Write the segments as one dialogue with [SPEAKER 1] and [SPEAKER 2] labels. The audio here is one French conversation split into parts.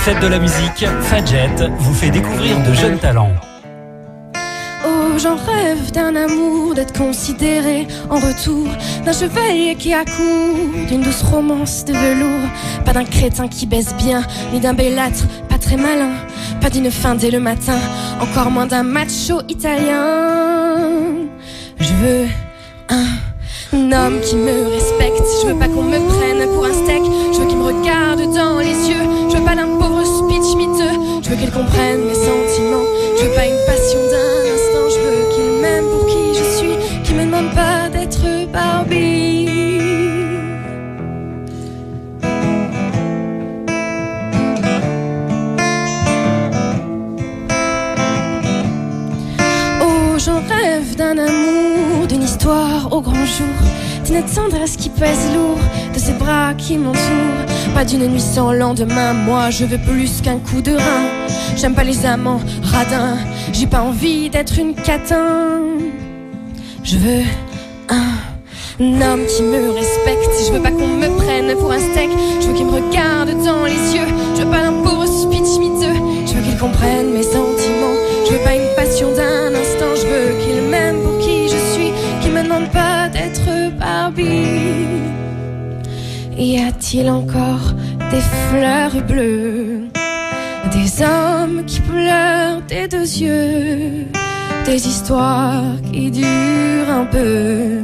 [SPEAKER 1] fête de la musique, Fadjet vous fait découvrir de jeunes talents.
[SPEAKER 2] Oh, j'en rêve d'un amour, d'être considéré en retour d'un chevalier qui accourt, d'une douce romance de velours, pas d'un crétin qui baisse bien, ni d'un bellâtre pas très malin, pas d'une fin dès le matin, encore moins d'un macho italien. Je veux un homme qui me respecte, je veux pas qu'on me prenne pour un steak, je veux qu'il me regarde dans les yeux, je veux pas d'un pauvre speech miteux, je veux qu'il comprenne mes sentiments, je veux pas une passion d'un instant, je veux qu'il m'aime pour qui je suis, qu'il me demande pas d'être Barbie. Oh, j'en rêve d'un amour, d'une histoire au grand jour, d'une tendresse qui pèse lourd, de ses bras qui m'entourent, pas d'une nuit sans lendemain. Moi je veux plus qu'un coup de rein, j'aime pas les amants radins, j'ai pas envie d'être une catin. Je veux un homme qui me respecte, je veux pas qu'on me prenne pour un steak, je veux qu'il me regarde dans les yeux, je veux pas d'un pauvre speech miteux, je veux qu'il comprenne mes sentiments, je veux pas une passion d'un instant, je veux qu'il m'aime pour qui je suis, qu'il me demande pas d'être Barbie. Y a-t-il encore des fleurs bleues, des hommes qui pleurent des deux yeux, des histoires qui durent un peu?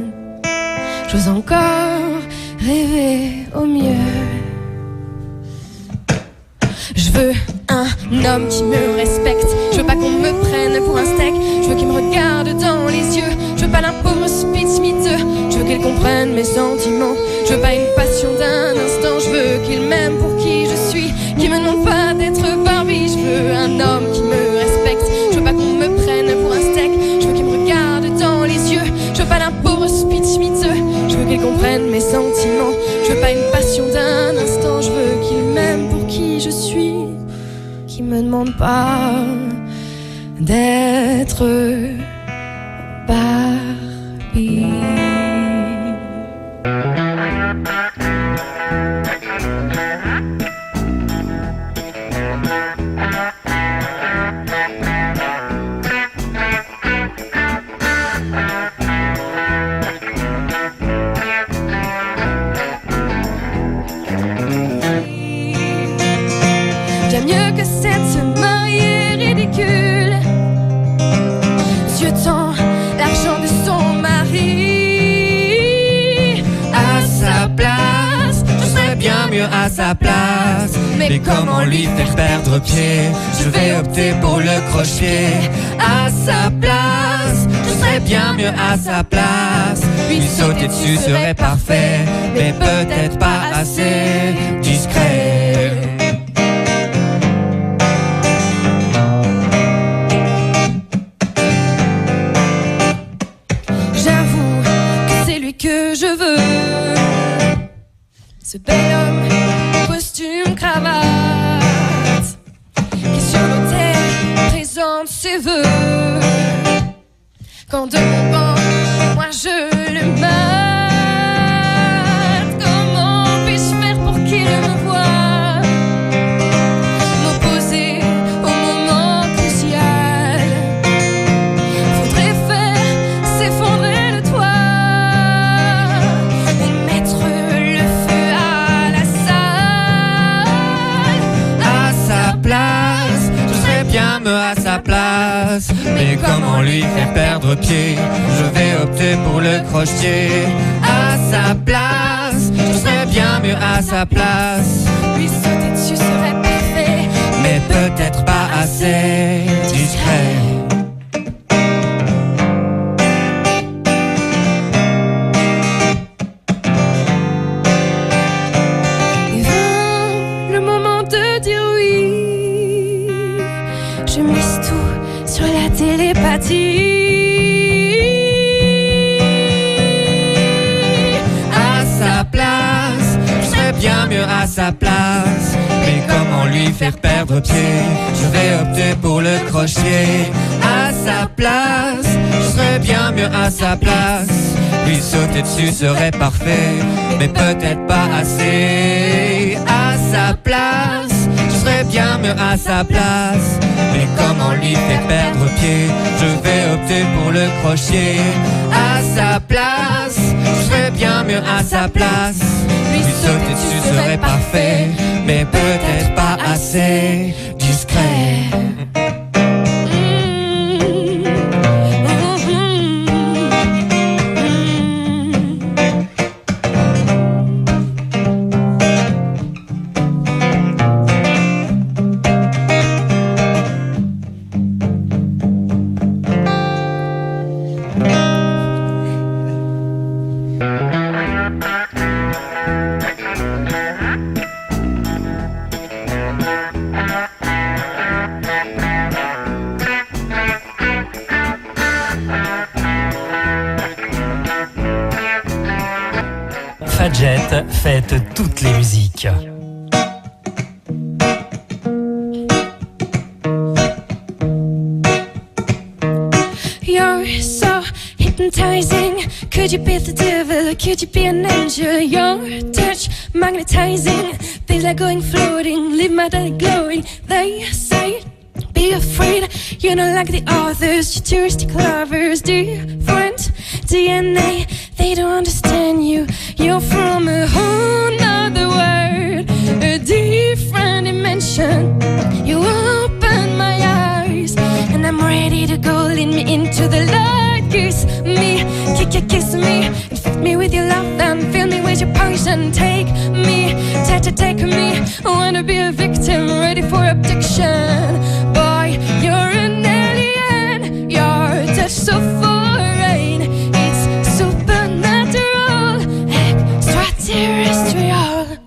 [SPEAKER 2] J'ose encore rêver au mieux. Je veux un homme qui me respecte, je veux pas qu'on me prenne pour un steak, je veux qu'il me regarde dans les yeux, je veux pas d'un pauvre speech miteux, je veux qu'il comprenne mes sentiments, je veux pas une passion d'un instant, je veux qu'il m'aime pour qui je suis, qu'il me demande pas d'être Barbie. Je veux un homme qui me respecte, je veux pas qu'on me prenne pour un steak, je veux qu'il me regarde dans les yeux, je veux pas d'un pauvre speech miteux, je veux qu'il comprenne mes sentiments, je veux pas une passion d'un instant, je veux qu'il m'aime pour qui je suis, qu'il me demande pas d'être Barbie. Bien mieux que cette se marier ridicule, Dieu tend l'argent de son mari.
[SPEAKER 3] À sa place, je serais bien mieux à sa place, mais comment lui faire perdre pied? Je vais opter pour le crochet. À sa place, je serais bien mieux à sa place, lui sauter dessus serait parfait, mais peut-être pas assez discret.
[SPEAKER 2] J'avoue que c'est lui que je veux, ce bel homme, costume, cravate, qui sur l'autel présente ses vœux. Quand de mon banc, moi je le mate, comment puis-je faire pour qu'il me voie, m'opposer au moment crucial? Faudrait faire s'effondrer le toit, ou mettre le feu à la salle.
[SPEAKER 3] À sa place, je serais bien mieux à sa place, mais comment lui faire perdre pied? Je vais opter pour le crochet. À sa place, je serais bien mieux à sa place,
[SPEAKER 2] Lui sauter dessus serait parfait,
[SPEAKER 3] mais peut-être pas assez discret.
[SPEAKER 2] Et vint le moment de dire oui, je mise tout sur la télépathie.
[SPEAKER 3] À sa place, je serais bien mieux à sa place, mais comment lui faire perdre pied? Je vais opter pour le crochet. À sa place, je serais bien mieux à sa place, lui sauter dessus serait parfait, mais peut-être pas assez. À sa place, je serais bien mieux à sa place. Mais comment lui faire perdre pied? Je vais opter pour le crochet. À sa place, je serais bien mieux à sa place. Lui sauter dessus serait parfait, mais peut-être pas assez discret.
[SPEAKER 1] Fadjet fête toutes les musiques.
[SPEAKER 2] You're so hypnotizing. Could you be the devil? Could you be an angel? Your touch magnetizing. Feels like going floating. Leave my body glowing. They say be afraid. You're not like the others. Futuristic lovers. Different DNA. They don't understand you. You're from a whole nother world, a different dimension. You open my eyes, and I'm ready to go. Lead me into the light. Kiss me, kiss me. Infect me with your love and fill me with your poison. Take me, take me. I wanna be a victim, ready for abduction. Boy, you're an alien. Your touch so foreign. It's supernatural, extraterrestrial.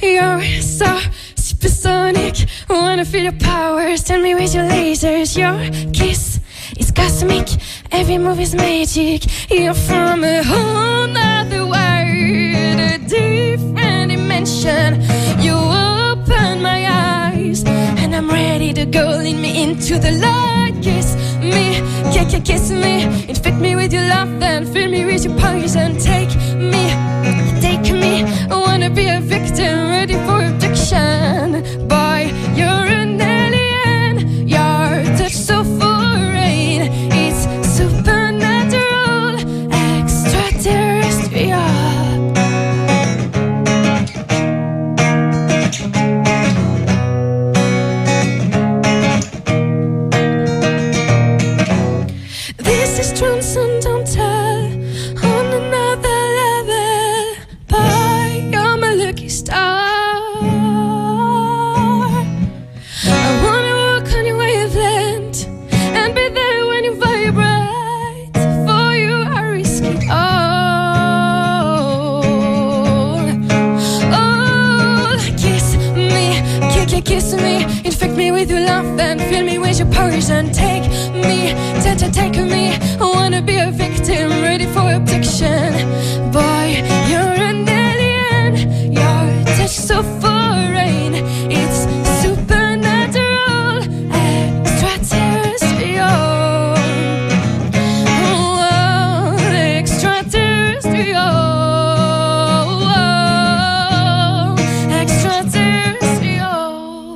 [SPEAKER 2] You're so supersonic. I wanna feel your powers. Tell me with your lasers. Your kiss is cosmic. Every move is magic. You're from a whole nother world, a different dimension. You open my eyes, and I'm ready to go. Lead me into the light. Kiss me, kiss me. Infect me with your love and fill me with your poison. Take me. I wanna be a victim, ready for abduction. Boy, you're an alien. Your touch so foreign. It's supernatural, extraterrestrial. This is transcendental on another level. Boy, you're my lucky star. I wanna walk on your wavelength and be there when you vibrate. For you, I risk it all. Oh, kiss me, kiss me. Infect me with your love and fill me with your poison. Take me, take me. I wanna be a victim, ready for abduction. Boy, you're an alien. Your touch so foreign. It's supernatural, extraterrestrial. Oh, extraterrestrial. Oh, extraterrestrial.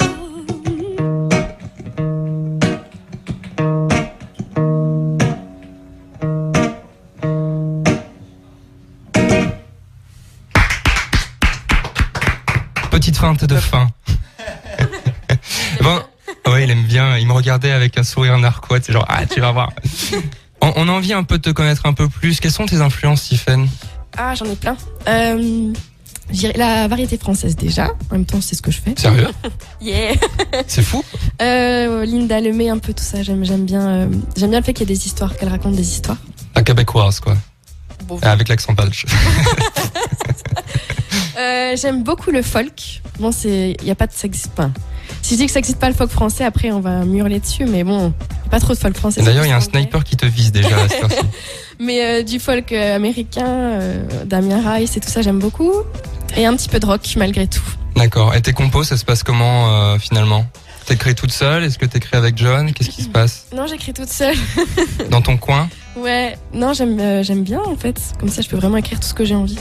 [SPEAKER 4] Petite feinte de fin. Bon, ouais, il aime bien. Il me regardait avec un sourire narquois. C'est genre, ah, tu vas voir. On a envie un peu de te connaître un peu plus. Quelles sont tes influences, Tiffaine?
[SPEAKER 2] Ah, j'en ai plein. Je dirais la variété française déjà. En même temps, c'est ce que je fais.
[SPEAKER 4] Sérieux?
[SPEAKER 2] Yeah.
[SPEAKER 4] C'est fou.
[SPEAKER 2] Linda Lemay, un peu tout ça. J'aime bien le fait qu'il y ait des histoires, qu'elle raconte des histoires.
[SPEAKER 4] La québécoise, quoi.
[SPEAKER 2] Bon.
[SPEAKER 4] Avec l'accent belge.
[SPEAKER 2] J'aime beaucoup le folk. Bon, il y a pas de sexe. Enfin, si je dis que ça n'existe pas le folk français, après on va murler dessus, mais bon, y a pas trop de folk français.
[SPEAKER 4] D'ailleurs, il y a un sniper qui te vise déjà à cette heure-ci.
[SPEAKER 2] Mais du folk américain, Damien Rice et tout ça, j'aime beaucoup. Et un petit peu de rock malgré tout.
[SPEAKER 4] D'accord. Et tes compos, ça se passe comment finalement? T'écris toute seule? Est-ce que t'écris avec John? Qu'est-ce qui se passe?
[SPEAKER 2] Non, j'écris toute seule.
[SPEAKER 4] Dans ton coin?
[SPEAKER 2] Ouais, non, j'aime bien en fait. Comme ça, je peux vraiment écrire tout ce que j'ai envie.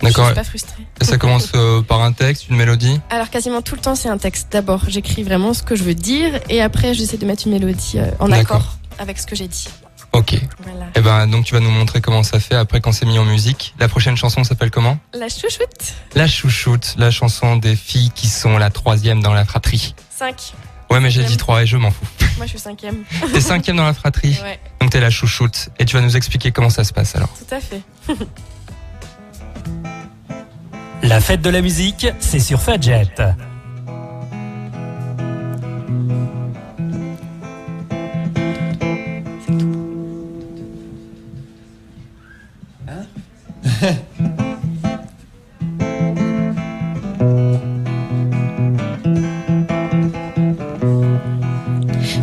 [SPEAKER 4] D'accord.
[SPEAKER 2] Je suis pas frustrée.
[SPEAKER 4] Et ça commence par un texte, une mélodie?
[SPEAKER 2] Alors quasiment tout le temps c'est un texte. D'abord j'écris vraiment ce que je veux dire et après j'essaie de mettre une mélodie en
[SPEAKER 4] D'accord.
[SPEAKER 2] accord avec ce que j'ai dit.
[SPEAKER 4] Ok.
[SPEAKER 2] Voilà.
[SPEAKER 4] Et ben donc tu vas nous montrer comment ça fait après quand c'est mis en musique. La prochaine chanson s'appelle comment?
[SPEAKER 2] La chouchoute.
[SPEAKER 4] La chouchoute, la chanson des filles qui sont la 3e dans la fratrie.
[SPEAKER 2] 5.
[SPEAKER 4] Ouais mais j'ai dit 3 et je m'en fous.
[SPEAKER 2] Moi je suis 5e.
[SPEAKER 4] T'es 5e dans la fratrie.
[SPEAKER 2] Ouais,
[SPEAKER 4] Donc t'es la chouchoute. Et tu vas nous expliquer comment ça se passe alors.
[SPEAKER 2] tout à fait.
[SPEAKER 1] La fête de la musique, c'est sur Fadjet.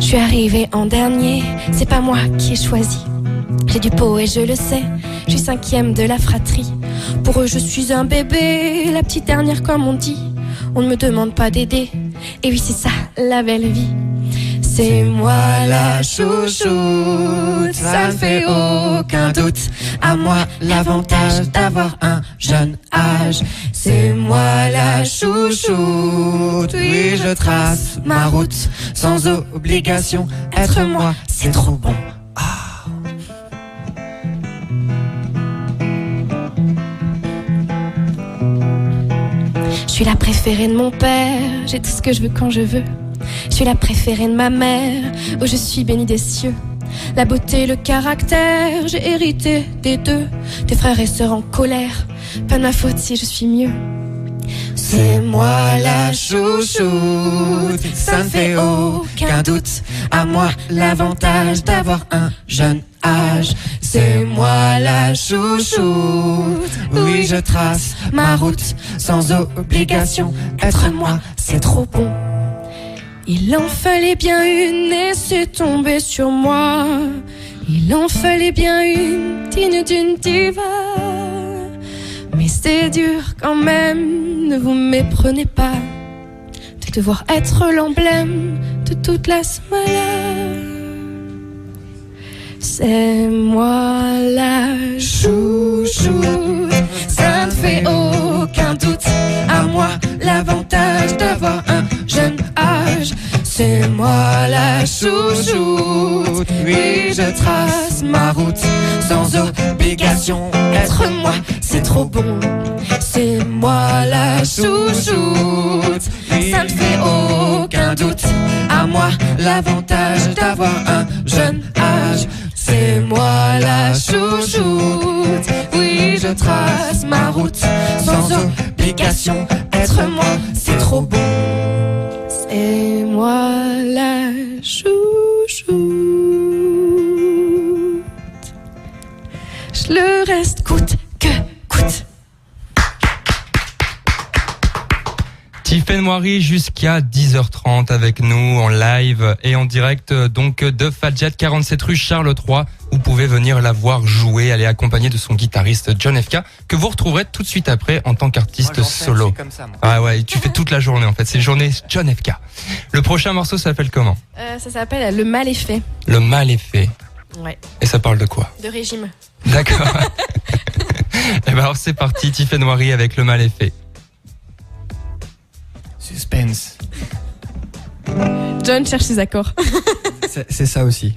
[SPEAKER 2] Je suis arrivée en dernier, c'est pas moi qui ai choisi. J'ai du pot et je le sais, je suis 5e de la fratrie. Pour eux je suis un bébé, la petite dernière comme on dit. On ne me demande pas d'aider, et oui c'est ça la belle vie. C'est moi la chouchoute, ça ne fait aucun doute. À moi l'avantage d'avoir un jeune âge. C'est moi la chouchoute, oui je trace ma route. Sans obligation, être moi c'est trop bon. Je suis la préférée de mon père, j'ai tout ce que je veux quand je veux. Je suis la préférée de ma mère, oh je suis bénie des cieux. La beauté, le caractère, j'ai hérité des deux. Des frères et sœurs en colère, pas de ma faute si je suis mieux. C'est moi la chouchoute, ça ne fait aucun doute. À moi l'avantage d'avoir un jeune âge. C'est moi la chouchoute, oui je trace ma route. Sans obligation, être moi c'est trop bon. Il en fallait bien une et c'est tombé sur moi. Il en fallait bien une digne d'une diva. Mais c'est dur quand même, ne vous méprenez pas de devoir être l'emblème de toute la smala. C'est moi la chouchoute, ça ne fait aucun doute. À moi l'avantage d'avoir un jeune âge. C'est moi la chouchoute, oui je trace ma route. Sans obligation, être moi c'est trop bon. C'est moi la chouchoute, ça ne fait aucun doute. À moi l'avantage d'avoir un jeune âge. C'est moi la chouchoute, oui je trace ma route. Sans obligation, être moi c'est trop bon. C'est moi la chouchoute. Je le reste coûte que coûte.
[SPEAKER 4] Tiffaine Moiry jusqu'à 10h30 avec nous en live et en direct donc de Fadjet 47 rue Charles III. Vous pouvez venir la voir jouer. Elle est accompagnée de son guitariste John FK que vous retrouverez tout de suite après en tant qu'artiste solo.
[SPEAKER 3] Comme ça, moi.
[SPEAKER 4] Ah ouais, tu fais toute la journée en fait. C'est journée John FK. Le prochain morceau s'appelle comment?
[SPEAKER 2] Ça s'appelle Le mal est fait.
[SPEAKER 4] Le mal est fait.
[SPEAKER 2] Ouais,
[SPEAKER 4] Et ça parle de quoi?
[SPEAKER 2] de régime.
[SPEAKER 4] D'accord. Et ben alors c'est parti, Tiffaine Moiry avec Le mal est fait.
[SPEAKER 3] Suspense.
[SPEAKER 2] John cherche ses accords.
[SPEAKER 3] C'est ça aussi.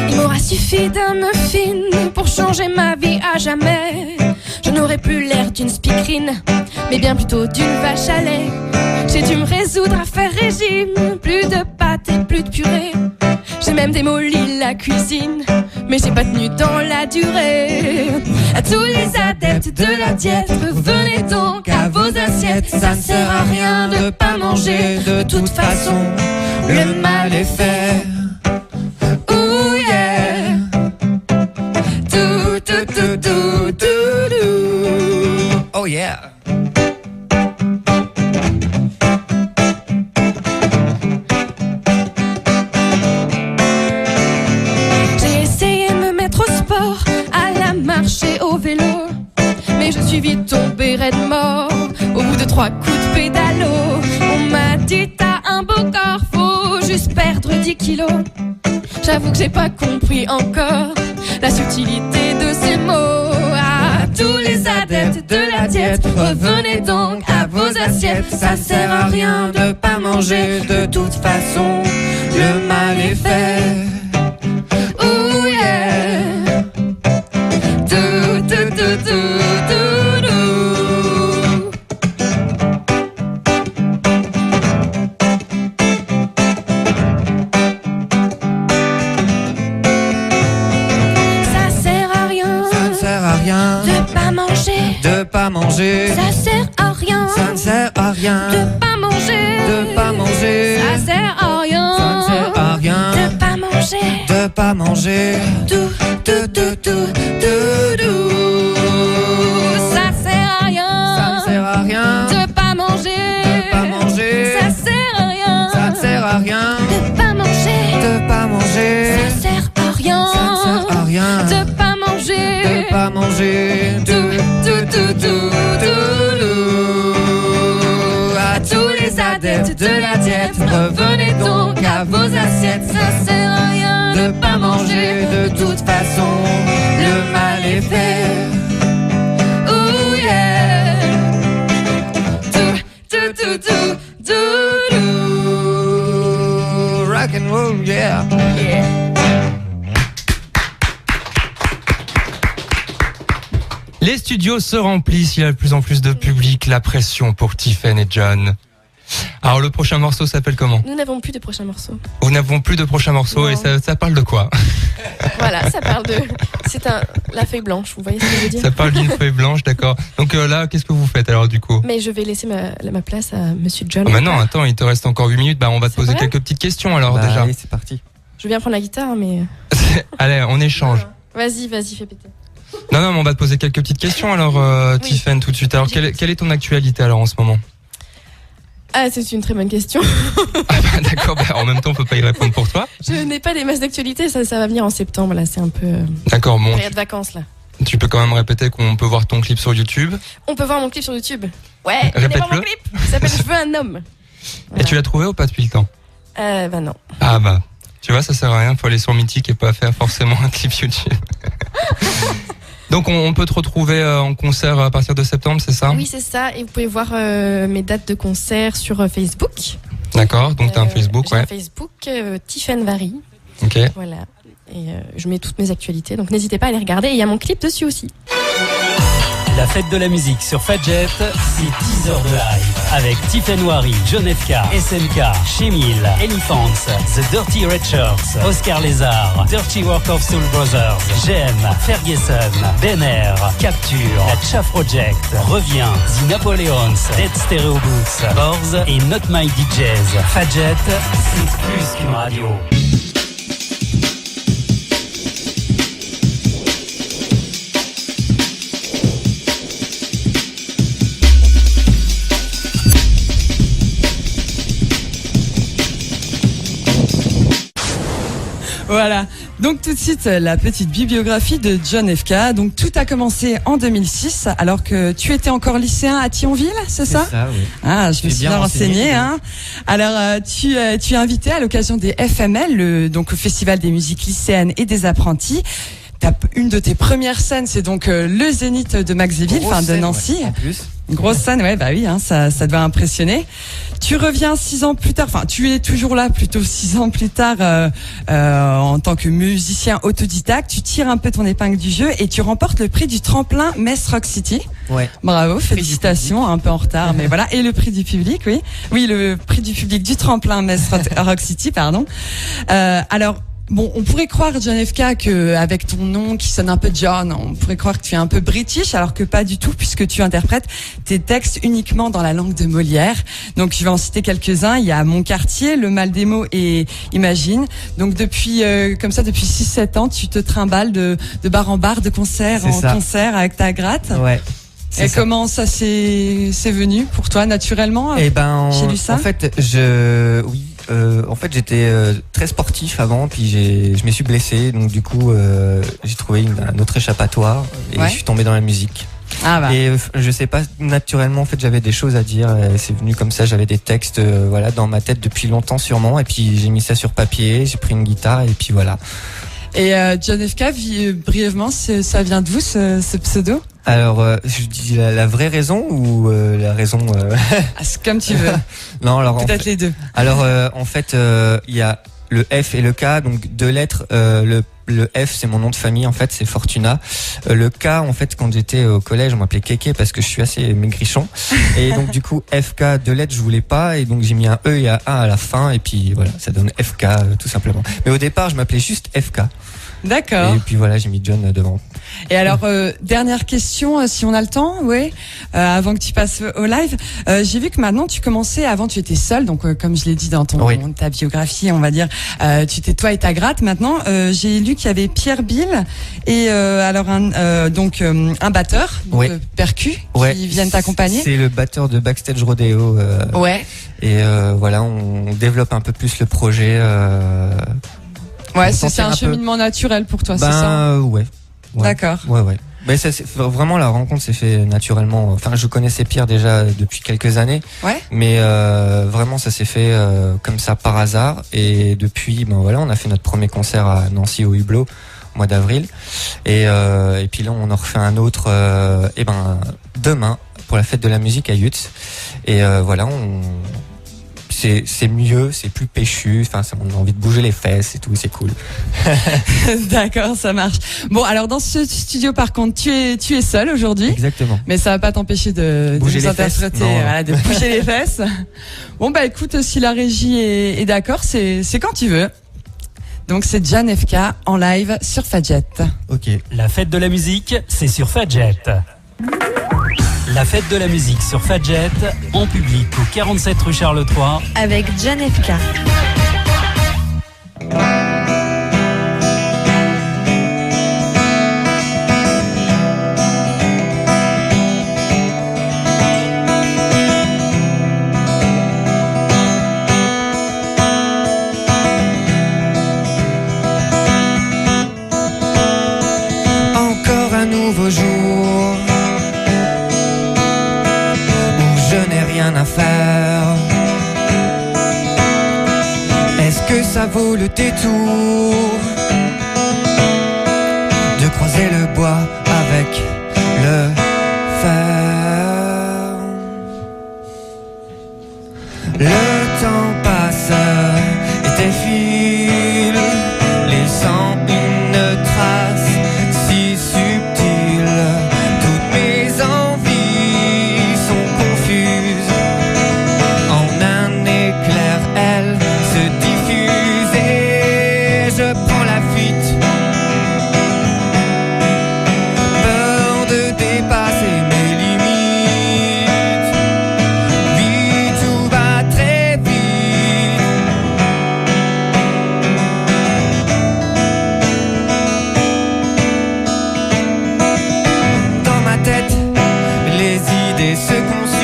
[SPEAKER 2] Il m'aura suffi d'un muffin pour changer ma vie à jamais. Je n'aurais plus l'air d'une speakerine, mais bien plutôt d'une vache à lait. J'ai dû me résoudre à faire régime, plus de pâtes et plus de purée. J'ai même démoli la cuisine, mais j'ai pas tenu dans la durée. À tous les adeptes de la diète, revenez donc à vos assiettes. Ça ne sert à rien de pas manger, de toute façon, le mal est fait. Ouh yeah. Do.
[SPEAKER 3] Oh yeah.
[SPEAKER 2] J'ai essayé de me mettre au sport, à la marche serais de mort au bout de 3 coups de pédalo. On m'a dit t'as un beau corps, faut juste perdre 10 kilos. J'avoue que j'ai pas compris encore la subtilité de ces mots. À tous les adeptes de la diète, revenez donc à vos assiettes. Ça sert à rien de pas manger, de toute façon le mal est fait. Ouh yeah. Do, do, do, do, do, do. Ça sert à rien.
[SPEAKER 3] Ça ne sert à rien
[SPEAKER 2] De pas manger.
[SPEAKER 3] de pas manger.
[SPEAKER 2] Ça sert à rien.
[SPEAKER 3] Ça ne sert à rien
[SPEAKER 2] De pas manger.
[SPEAKER 3] de pas manger.
[SPEAKER 2] Ça sert à rien.
[SPEAKER 3] Ça ne sert à rien
[SPEAKER 2] De pas manger.
[SPEAKER 3] de pas manger.
[SPEAKER 2] Dou, dou, dou, dou, dou, dou. Ça sert à rien.
[SPEAKER 3] Ça ne sert à rien
[SPEAKER 2] De pas manger.
[SPEAKER 3] de pas manger.
[SPEAKER 2] Ça sert à rien.
[SPEAKER 3] Ça ne sert à rien
[SPEAKER 2] De pas manger.
[SPEAKER 3] de pas manger.
[SPEAKER 2] Ça sert à rien.
[SPEAKER 3] Ça ne sert à rien
[SPEAKER 2] De pas manger.
[SPEAKER 3] de pas manger.
[SPEAKER 2] Dou, dou, dou, dou, dou, dou. À tous les adeptes de la diète, revenez donc à vos assiettes. Ça sert à rien
[SPEAKER 3] De pas manger, de toute façon, le mal est fait.
[SPEAKER 2] Ouh yeah. Dou, dou, dou, dou, dou, dou.
[SPEAKER 3] Rock and roll, yeah.
[SPEAKER 4] Les studios se remplissent, il y a de plus en plus de public, la pression pour Tiffen et John. Alors le prochain morceau s'appelle comment?
[SPEAKER 2] Nous n'avons plus de prochains morceaux.
[SPEAKER 4] Nous n'avons plus de prochain morceau
[SPEAKER 2] Non.
[SPEAKER 4] et ça parle de quoi?
[SPEAKER 2] Voilà, ça parle de. La feuille blanche, vous voyez ce que je veux dire?
[SPEAKER 4] Ça parle d'une feuille blanche, d'accord. Donc là, qu'est-ce que vous faites alors du coup?
[SPEAKER 2] Mais je vais laisser ma place à Monsieur John.
[SPEAKER 4] Ah bah non, attends, il te reste encore 8 minutes, bah on va te
[SPEAKER 2] C'est
[SPEAKER 4] poser
[SPEAKER 2] vrai
[SPEAKER 4] quelques petites questions alors déjà.
[SPEAKER 3] Allez, c'est parti.
[SPEAKER 2] Je viens prendre la guitare, mais.
[SPEAKER 4] Allez, on échange.
[SPEAKER 2] Vas-y, fais péter.
[SPEAKER 4] Non, mais on va te poser quelques petites questions alors,
[SPEAKER 2] Oui.
[SPEAKER 4] Tiffen, tout de suite. Alors,
[SPEAKER 2] J'écoute.
[SPEAKER 4] quelle est ton actualité alors en ce moment?
[SPEAKER 2] Ah, c'est une très bonne question.
[SPEAKER 4] Ah bah d'accord, bah, en même temps, on peut pas y répondre pour toi.
[SPEAKER 2] Je n'ai pas des masses d'actualité, ça va venir en septembre, là, c'est un peu.
[SPEAKER 4] D'accord, bon,
[SPEAKER 2] Période de vacances, là.
[SPEAKER 4] tu peux quand même répéter qu'on peut voir ton clip sur YouTube.
[SPEAKER 2] On peut voir mon clip sur YouTube. Ouais, venez voir
[SPEAKER 4] Répète-le.
[SPEAKER 2] mon clip. Il s'appelle Je veux un homme.
[SPEAKER 4] Et tu l'as trouvé ou pas depuis le temps?
[SPEAKER 2] Bah non.
[SPEAKER 4] Ah bah, tu vois, ça sert à rien, faut aller sur Mythique et pas faire forcément un clip YouTube. Donc on peut te retrouver en concert à partir de septembre, c'est ça?
[SPEAKER 2] Oui, c'est ça. Et vous pouvez voir mes dates de concert sur Facebook.
[SPEAKER 4] D'accord, donc t'as un Facebook,
[SPEAKER 2] J'ai
[SPEAKER 4] ouais.
[SPEAKER 2] un Facebook, Tiffen Vary.
[SPEAKER 4] Ok.
[SPEAKER 2] Voilà. Et je mets toutes mes actualités, donc n'hésitez pas à les regarder. Et il y a mon clip dessus aussi.
[SPEAKER 1] La fête de la musique sur Fadjet, c'est 10 heures de live avec Tiffen Wary, John FK, SNK, Chemil, Elephants, The Dirty Red Shirts, Oscar Lézard, Dirty Work of Soul Brothers, Jem, Ferguson, Benner, Capture, La Cha Project, Revient, The Napoleons, Dead Stereo Boots, Borz et Not My DJs. Fadjet, c'est plus qu'une radio.
[SPEAKER 5] Voilà, donc tout de suite la petite bibliographie de John FK. Donc tout a commencé en 2006 alors que tu étais encore lycéen à Thionville, c'est ça?
[SPEAKER 3] C'est ça, oui.
[SPEAKER 5] Ah, je me
[SPEAKER 3] J'ai
[SPEAKER 5] suis
[SPEAKER 3] bien
[SPEAKER 5] bien renseignée.
[SPEAKER 3] renseigné,
[SPEAKER 5] Hein. Alors tu es invité à l'occasion des FML, donc le Festival des musiques lycéennes et des apprentis. Une de tes premières scènes, c'est donc le Zénith de Maxéville,
[SPEAKER 3] Grosse
[SPEAKER 5] enfin de
[SPEAKER 3] scène,
[SPEAKER 5] Nancy.
[SPEAKER 3] ouais, en plus.
[SPEAKER 5] Une grosse scène, ouais, bah oui, hein, ça devait impressionner. Tu reviens 6 ans plus tard, enfin, tu es toujours là, plutôt 6 ans plus tard, en tant que musicien autodidacte. Tu tires un peu ton épingle du jeu et tu remportes le prix du tremplin Metz Rock City.
[SPEAKER 3] Ouais.
[SPEAKER 5] Bravo, félicitations, un peu en retard, mais voilà. Et le prix du public, oui. Oui, le prix du public du tremplin Metz Rock City, pardon. Alors, bon, on pourrait croire, John FK, que avec ton nom qui sonne un peu John, on pourrait croire que tu es un peu british, alors que pas du tout, puisque tu interprètes tes textes uniquement dans la langue de Molière. Donc, je vais en citer quelques-uns. Il y a Mon quartier, Le mal des mots et Imagine. Donc, depuis, comme ça, depuis 6-7 ans, tu te trimbales de bar en bar, de concert
[SPEAKER 3] C'est
[SPEAKER 5] en
[SPEAKER 3] ça.
[SPEAKER 5] concert avec ta gratte.
[SPEAKER 3] Ouais.
[SPEAKER 5] Et
[SPEAKER 3] C'est ça.
[SPEAKER 5] comment ça c'est venu pour toi, naturellement?
[SPEAKER 3] Eh ben,
[SPEAKER 5] J'ai lu ça.
[SPEAKER 3] en fait, en fait, j'étais très sportif avant, puis je me suis blessé, donc du coup, j'ai trouvé un autre échappatoire et
[SPEAKER 5] Ouais.
[SPEAKER 3] je suis tombé dans la musique.
[SPEAKER 5] Ah bah.
[SPEAKER 3] Et je sais pas, naturellement, en fait, j'avais des choses à dire. C'est venu comme ça, j'avais des textes voilà, dans ma tête depuis longtemps sûrement. Et puis j'ai mis ça sur papier, j'ai pris une guitare et puis voilà.
[SPEAKER 5] Et John FK, brièvement, ça vient de vous, ce pseudo?
[SPEAKER 3] Alors, je dis la vraie raison ou la raison
[SPEAKER 5] Ah, c'est comme tu veux.
[SPEAKER 3] Non, alors
[SPEAKER 5] Peut-être les deux.
[SPEAKER 3] Alors, en fait, il y a le F et le K, donc deux lettres. Le F, c'est mon nom de famille, en fait, c'est Fortuna. Le K, en fait, quand j'étais au collège, on m'appelait Kéké parce que je suis assez maigrichon. Et donc, du coup, FK, deux lettres, je voulais pas. Et donc, j'ai mis un E et un A à la fin. Et puis, voilà, ça donne FK, tout simplement. Mais au départ, je m'appelais juste FK.
[SPEAKER 5] D'accord.
[SPEAKER 3] Et puis voilà, j'ai mis John devant.
[SPEAKER 5] Et alors, dernière question, si on a le temps, oui, avant que tu passes au live. J'ai vu que maintenant tu commençais, avant tu étais seul, donc comme je l'ai dit dans ta biographie, on va dire, tu étais toi et ta gratte. Maintenant, j'ai lu qu'il y avait Pierre Bill et alors un batteur, donc, percu, qui viennent t'accompagner.
[SPEAKER 3] C'est le batteur de Backstage Rodeo.
[SPEAKER 5] Ouais.
[SPEAKER 3] Et voilà, on développe un peu plus le projet.
[SPEAKER 5] Ouais, c'est un cheminement naturel pour toi, c'est ça?
[SPEAKER 3] Ouais.
[SPEAKER 5] D'accord.
[SPEAKER 3] Ouais. Mais ça, vraiment, la rencontre s'est fait naturellement. Enfin, je connaissais Pierre déjà depuis quelques années.
[SPEAKER 5] Ouais.
[SPEAKER 3] Mais vraiment, ça s'est fait comme ça par hasard. Et depuis, ben voilà, on a fait notre premier concert à Nancy au Hublot au mois d'avril. Et puis là, on en refait un autre. Demain pour la fête de la musique à Yutz. Et voilà, c'est mieux, c'est plus péchu, enfin on a envie de bouger les fesses et tout, c'est cool.
[SPEAKER 5] D'accord, ça marche. Bon, alors dans ce studio par contre, tu es seul aujourd'hui.
[SPEAKER 3] Exactement.
[SPEAKER 5] Mais ça va pas t'empêcher de nous interpréter, voilà, de bouger les fesses. Bon bah écoute, si la régie est d'accord, c'est quand tu veux. Donc c'est John FK en live sur Fadjet.
[SPEAKER 3] Ok.
[SPEAKER 1] La fête de la musique, c'est sur Fadjet. La fête de la musique sur Fadjet, en public au 47 rue Charles III.
[SPEAKER 6] Avec John FK.
[SPEAKER 3] Encore un nouveau jour à faire. Est-ce que ça vaut le détour de croiser le bois avec le fer? Le temps passe et défile, laissant une trace si subtile. Toutes mes envies sont confuses. Elle se diffuse et je prends la fuite. Peur de dépasser mes limites. Vite, tout va très vite. Dans ma tête, les idées se consument.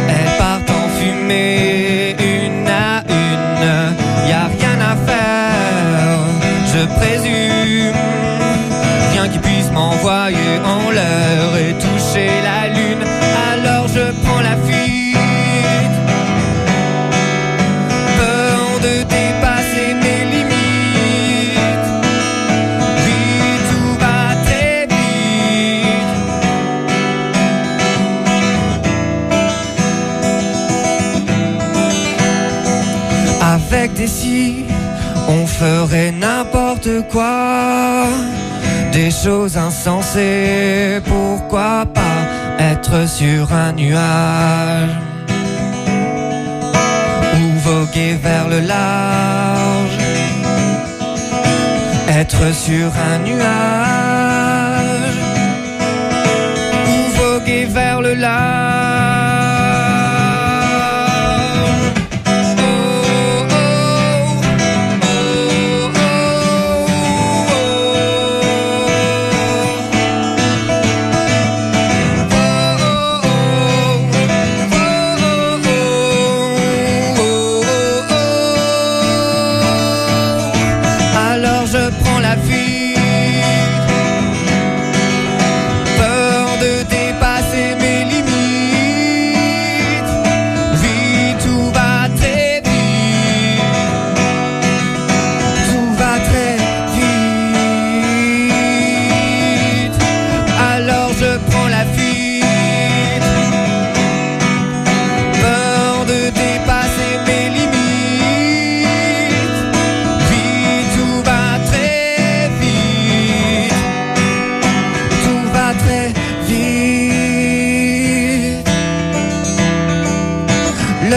[SPEAKER 3] Elles partent en fumée, une à une. Y a rien à faire, je présume. Rien qui puisse m'envoyer en l'air et toucher la lune. Alors je prends la fuite. Peur de dépasser mes limites. Puis tout va très vite. Avec des si, on ferait n'importe quoi. Des choses insensées, pourquoi pas être sur un nuage ou voguer vers le large. Être sur un nuage ou voguer vers le large.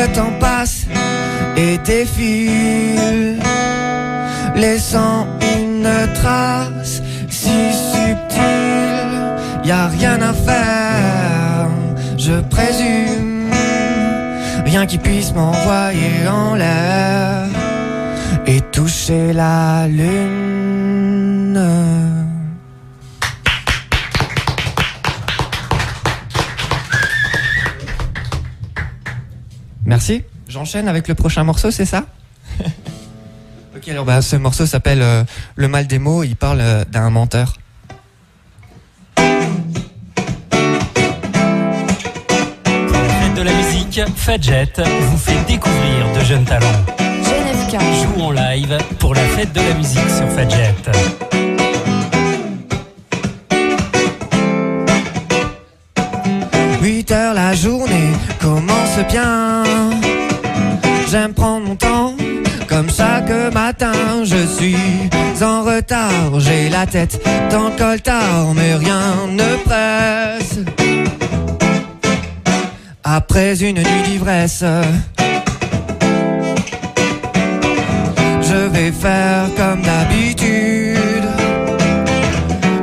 [SPEAKER 3] le temps passe et défile, laissant une trace si subtile. Y a rien à faire, je présume, rien qui puisse m'envoyer en l'air et toucher la lune. Merci. J'enchaîne avec le prochain morceau, c'est ça? Ok, alors ce morceau s'appelle Le mal des mots. Il parle d'un menteur.
[SPEAKER 1] Pour la fête de la musique, Fadjet vous fait découvrir de jeunes talents.
[SPEAKER 2] Genève K.
[SPEAKER 1] Joue en live pour la fête de la musique sur Fadjet.
[SPEAKER 3] 8 heures la journée commence bien. J'aime prendre mon temps, comme chaque matin. Je suis en retard, j'ai la tête dans le coltard, mais rien ne presse. Après une nuit d'ivresse, je vais faire comme d'habitude.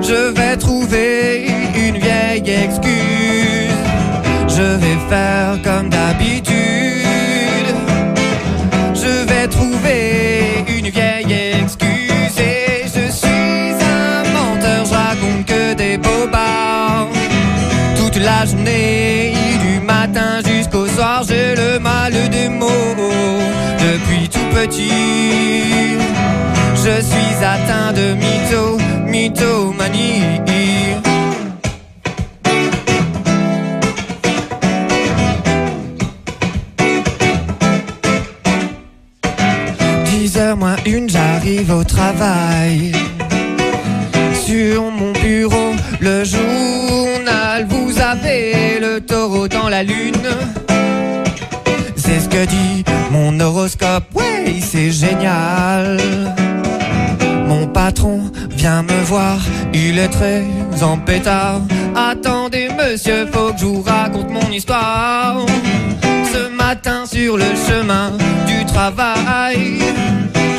[SPEAKER 3] Je vais trouver une vieille excuse. Je vais faire comme d'habitude. Je vais trouver une vieille excuse. Et je suis un menteur, je raconte que des bobards. Toute la journée, du matin jusqu'au soir, j'ai le mal des mots. Depuis tout petit, je suis atteint de mythomanie. 10h moins une, j'arrive au travail. Sur mon bureau, le journal. Vous avez le taureau dans la lune. C'est ce que dit mon horoscope. Ouais, c'est génial. Mon patron vient me voir, il est très en pétard. Attendez monsieur, faut que je vous raconte mon histoire. Ce matin sur le chemin du travail,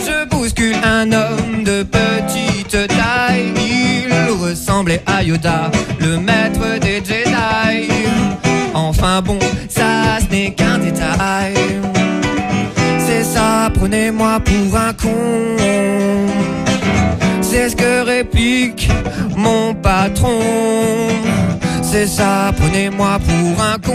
[SPEAKER 3] je bouscule un homme de petite taille. Il ressemblait à Yoda, le maître des Jedi. Enfin bon, ça ce n'est qu'un détail. C'est ça, prenez-moi pour un con. C'est ce que réplique mon patron. C'est ça, prenez-moi pour un con.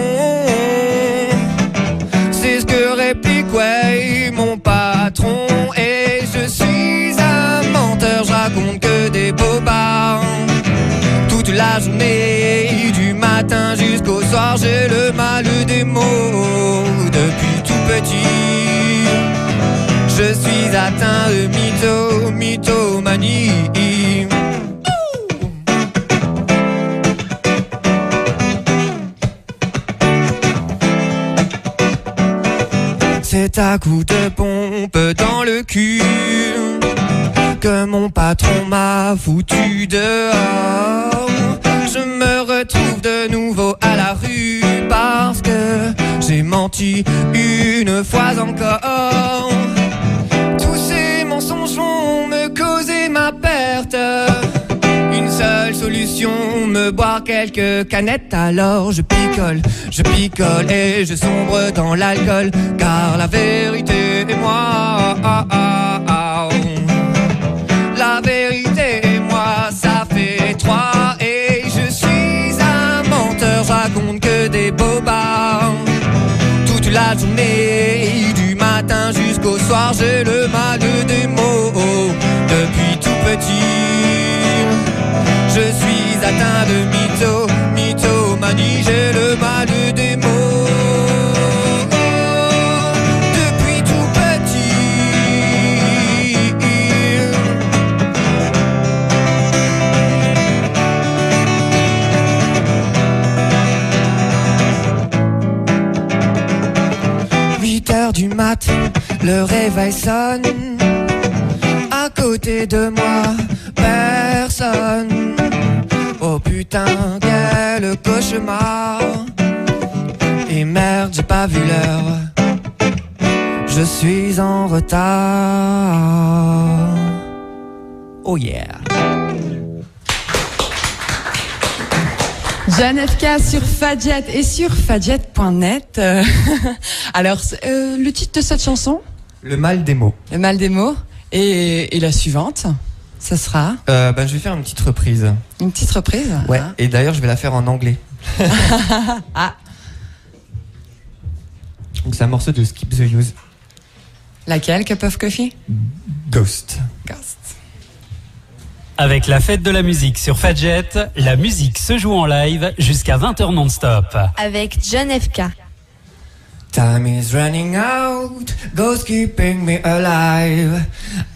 [SPEAKER 3] C'est ce que réplique, ouais, mon patron. Et je suis un menteur, je raconte que des bobards. Toute la journée, du matin jusqu'au soir, j'ai le mal des mots. Depuis tout petit, je suis atteint de mythomanie. C'est à coup de pompe dans le cul que mon patron m'a foutu dehors. Je me retrouve de nouveau à la rue parce que j'ai menti une fois encore. Tous ces mensonges vont me causer ma perte. Une seule solution, me boire quelques canettes. Alors je picole et je sombre dans l'alcool. Car la vérité est moi. La vérité et moi, ça fait 3. Et je suis un menteur, je raconte que des bobards. Toute la journée, du matin jusqu'au soir, j'ai le mal des mots. Depuis tout petit, je suis atteint de mythomanie. J'ai le mal des mots. Depuis tout petit. Du mat, le réveil sonne. À côté de moi, personne. Oh putain, quel cauchemar. Et merde, j'ai pas vu l'heure. je suis en retard. Oh yeah.
[SPEAKER 5] John FK sur Fadjet et sur fadjet.net. Alors, le titre de cette chanson?
[SPEAKER 3] Le mal des mots.
[SPEAKER 5] Le mal des mots. Et la suivante, ça sera?
[SPEAKER 3] Je vais faire une petite reprise.
[SPEAKER 5] Une petite reprise?
[SPEAKER 3] Ouais,
[SPEAKER 5] Ah.
[SPEAKER 3] et d'ailleurs je vais la faire en anglais.
[SPEAKER 5] Ah,
[SPEAKER 3] Donc c'est un morceau de Skip the Use.
[SPEAKER 5] laquelle? Cup of Coffee?
[SPEAKER 3] Ghost.
[SPEAKER 5] Ghost.
[SPEAKER 1] Avec la fête de la musique sur Fadjet, la musique se joue en live jusqu'à 20h non-stop.
[SPEAKER 2] Avec John FK.
[SPEAKER 3] Time is running out, ghost keeping me alive.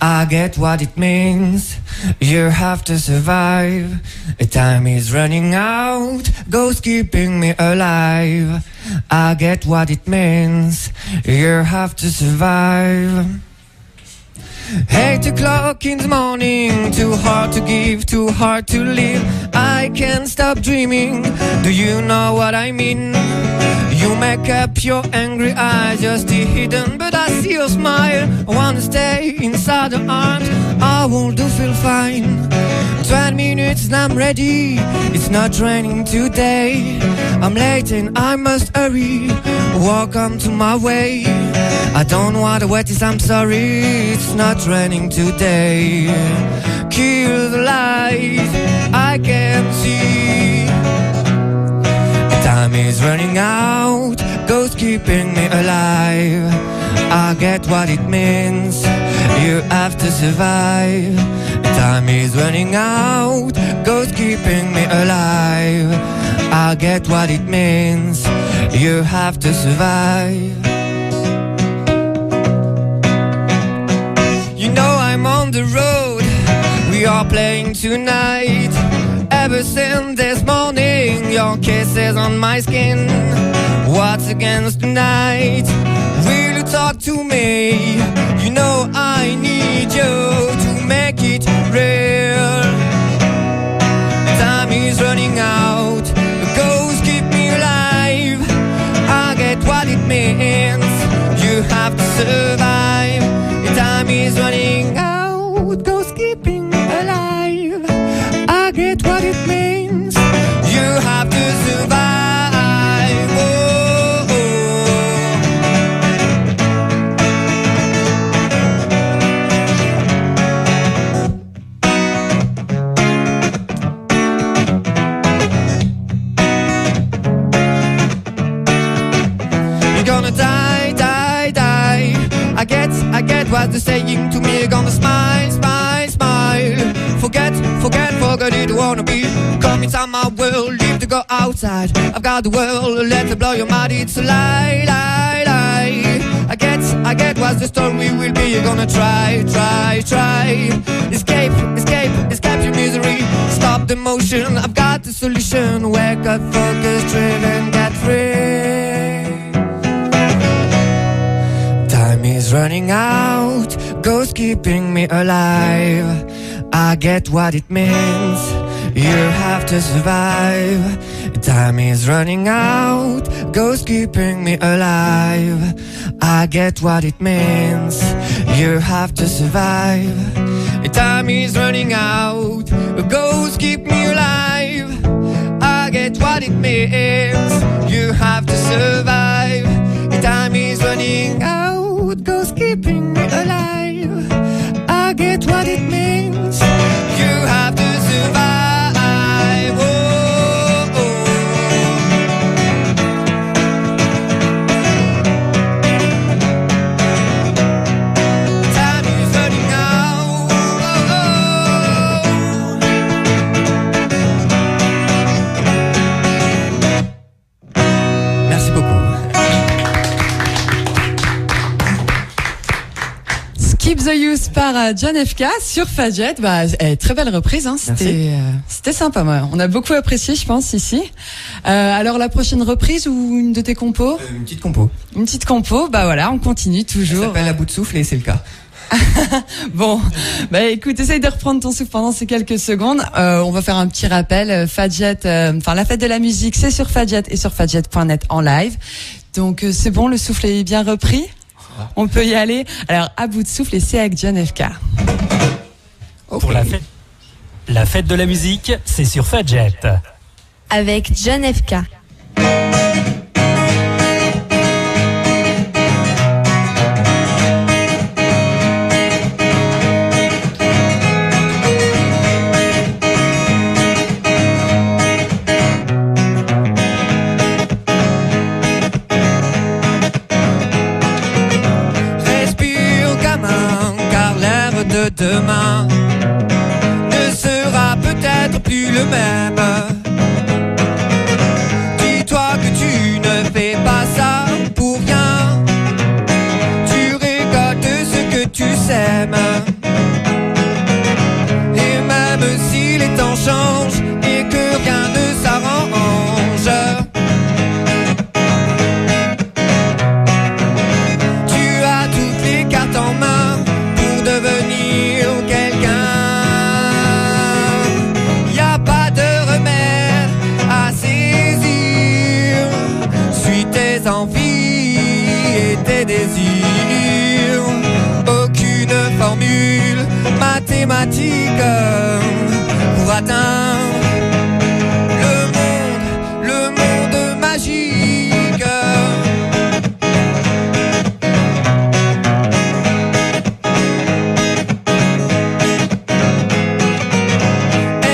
[SPEAKER 3] I get what it means, you have to survive. Time is running out, ghost keeping me alive. I get what it means, you have to survive. 8 o'clock in the morning, too hard to give, too hard to live. I can't stop dreaming, do you know what I mean? You make up your angry eyes, you're still hidden, but I see your smile. I wanna stay inside your arms, I will do feel fine. 20 minutes and I'm ready, it's not raining today. I'm late and I must hurry, welcome to my way. I don't wanna wait this, I'm sorry, it's not raining today. Kill the light, I can see. Time is running out, ghost keeping me alive. I get what it means, you have to survive. Time is running out, ghost keeping me alive. I get what it means, you have to survive. You know I'm on the road, we are playing tonight. Ever since this morning, your kisses on my skin. What's against the night? Will you talk to me? You know I need you to make it real. Time is running out, the ghosts keep me alive. I get what it means, you have to survive. Time is running out, ghosts keeping me alive. I get what it means, you have to survive. Oh, oh. You're gonna die, die, die. I get what they're saying to me. You're gonna smile, smile, smile. Forget it, wanna be. Come inside my world, leave to go outside. I've got the world, let it blow your mind. It's a lie, lie, lie. I get what the story will be. You're gonna try. Escape your misery. Stop the motion, I've got the solution. Wake up, focus, driven, get free. Time is running out, ghosts keeping me alive. I get what it means, you have to survive. Time is running out, ghosts keeping me alive. I get what it means, you have to survive. Time is running out, ghosts keep me alive. I get what it means, you have to survive. Time is running out, ghosts keeping me alive. I get what it means, you have to survive. Oh, oh. Time is running out. Oh, oh. Merci beaucoup.
[SPEAKER 5] Keep the Youth par John FK sur Fadjet. Très belle reprise, hein. C'était sympa. Ouais. On a beaucoup apprécié, je pense, ici. Alors la prochaine reprise ou une de tes compos?
[SPEAKER 3] Une petite compo.
[SPEAKER 5] Une petite compo, voilà, on continue
[SPEAKER 3] Ça
[SPEAKER 5] toujours.
[SPEAKER 3] s'appelle À bout de souffle et c'est le cas.
[SPEAKER 5] Bon, écoute, essaye de reprendre ton souffle pendant ces quelques secondes. On va faire un petit rappel. Fadjet, la fête de la musique, c'est sur Fadjet et sur fadjet.net en live. Donc c'est bon, le souffle est bien repris? On peut y aller. Alors, à bout de souffle, et c'est avec John FK.
[SPEAKER 1] Pour la fête de la musique, c'est sur Fadjet.
[SPEAKER 6] Avec John FK.
[SPEAKER 3] Demain ne sera peut-être plus le même. Dis-toi que tu ne fais pas ça pour rien. Tu récoltes ce que tu sèmes. Et même si les temps changent et que rien ne s'arrange, tu as toutes les cartes en main pour devenir envies et tes désirs. Aucune formule mathématique pour atteindre le monde magique.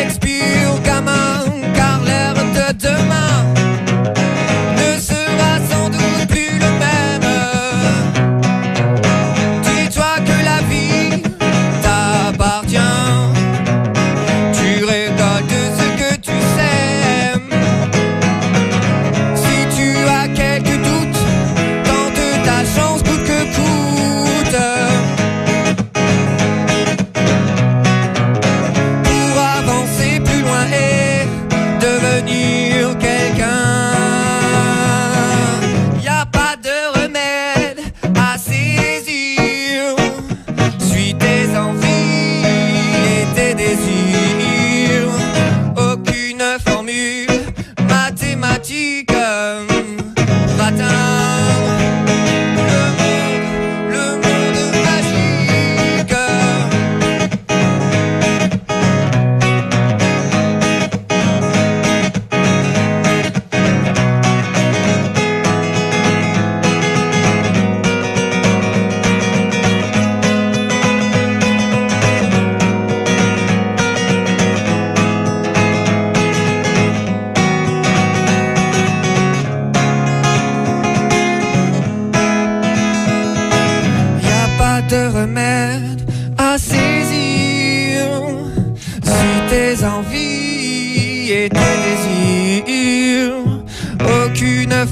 [SPEAKER 3] Expire gamin, car l'ère de demain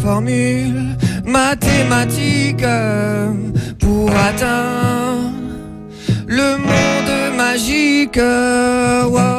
[SPEAKER 3] formule mathématique pour atteindre le monde magique. Wow.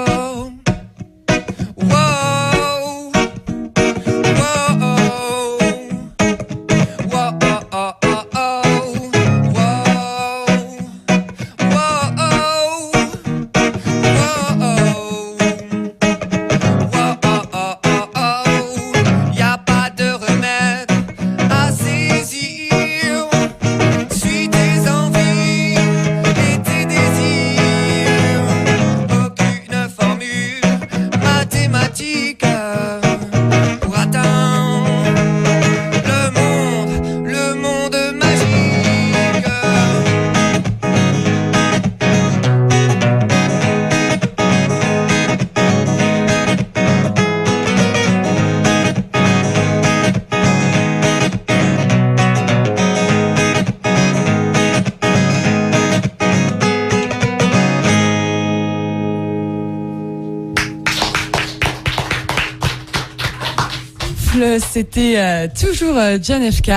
[SPEAKER 5] C'était toujours John FK.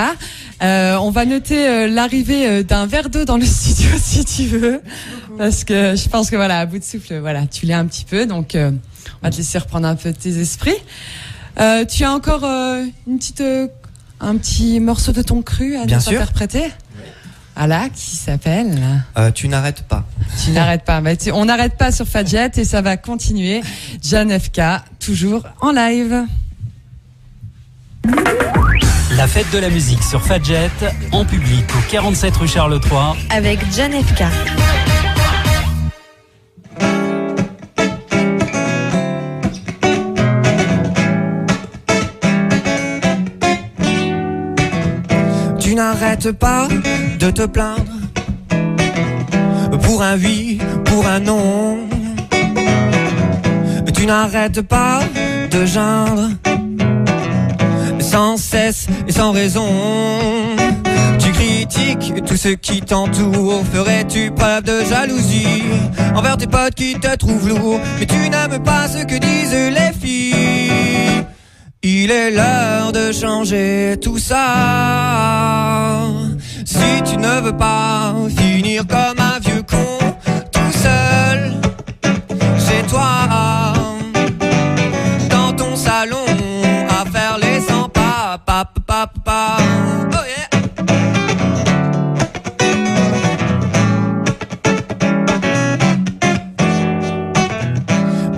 [SPEAKER 5] On va noter l'arrivée d'un verre d'eau dans le studio si tu veux, parce que je pense que voilà, à bout de souffle, voilà, tu l'es un petit peu, donc on va te laisser reprendre un peu tes esprits. Tu as encore un petit morceau de ton cru à nous interpréter. Voilà, qui s'appelle
[SPEAKER 3] Tu n'arrêtes pas.
[SPEAKER 5] Tu n'arrêtes pas. On n'arrête pas sur Fadjet et ça va continuer. John FK, toujours en live.
[SPEAKER 1] La fête de la musique sur Fadjet, en public au 47 rue Charles III.
[SPEAKER 6] Avec John FK.
[SPEAKER 3] Tu n'arrêtes pas de te plaindre pour un oui, pour un non. Tu n'arrêtes pas de geindre sans cesse et sans raison. Tu critiques tout ce qui t'entoure. Ferais-tu preuve de jalousie envers tes potes qui te trouvent lourd? Mais tu n'aimes pas ce que disent les filles. Il est l'heure de changer tout ça. Si tu ne veux pas finir comme un vieux con, tout seul, chez toi, dans ton salon, à faire les 100 pas, pa. Oh yeah.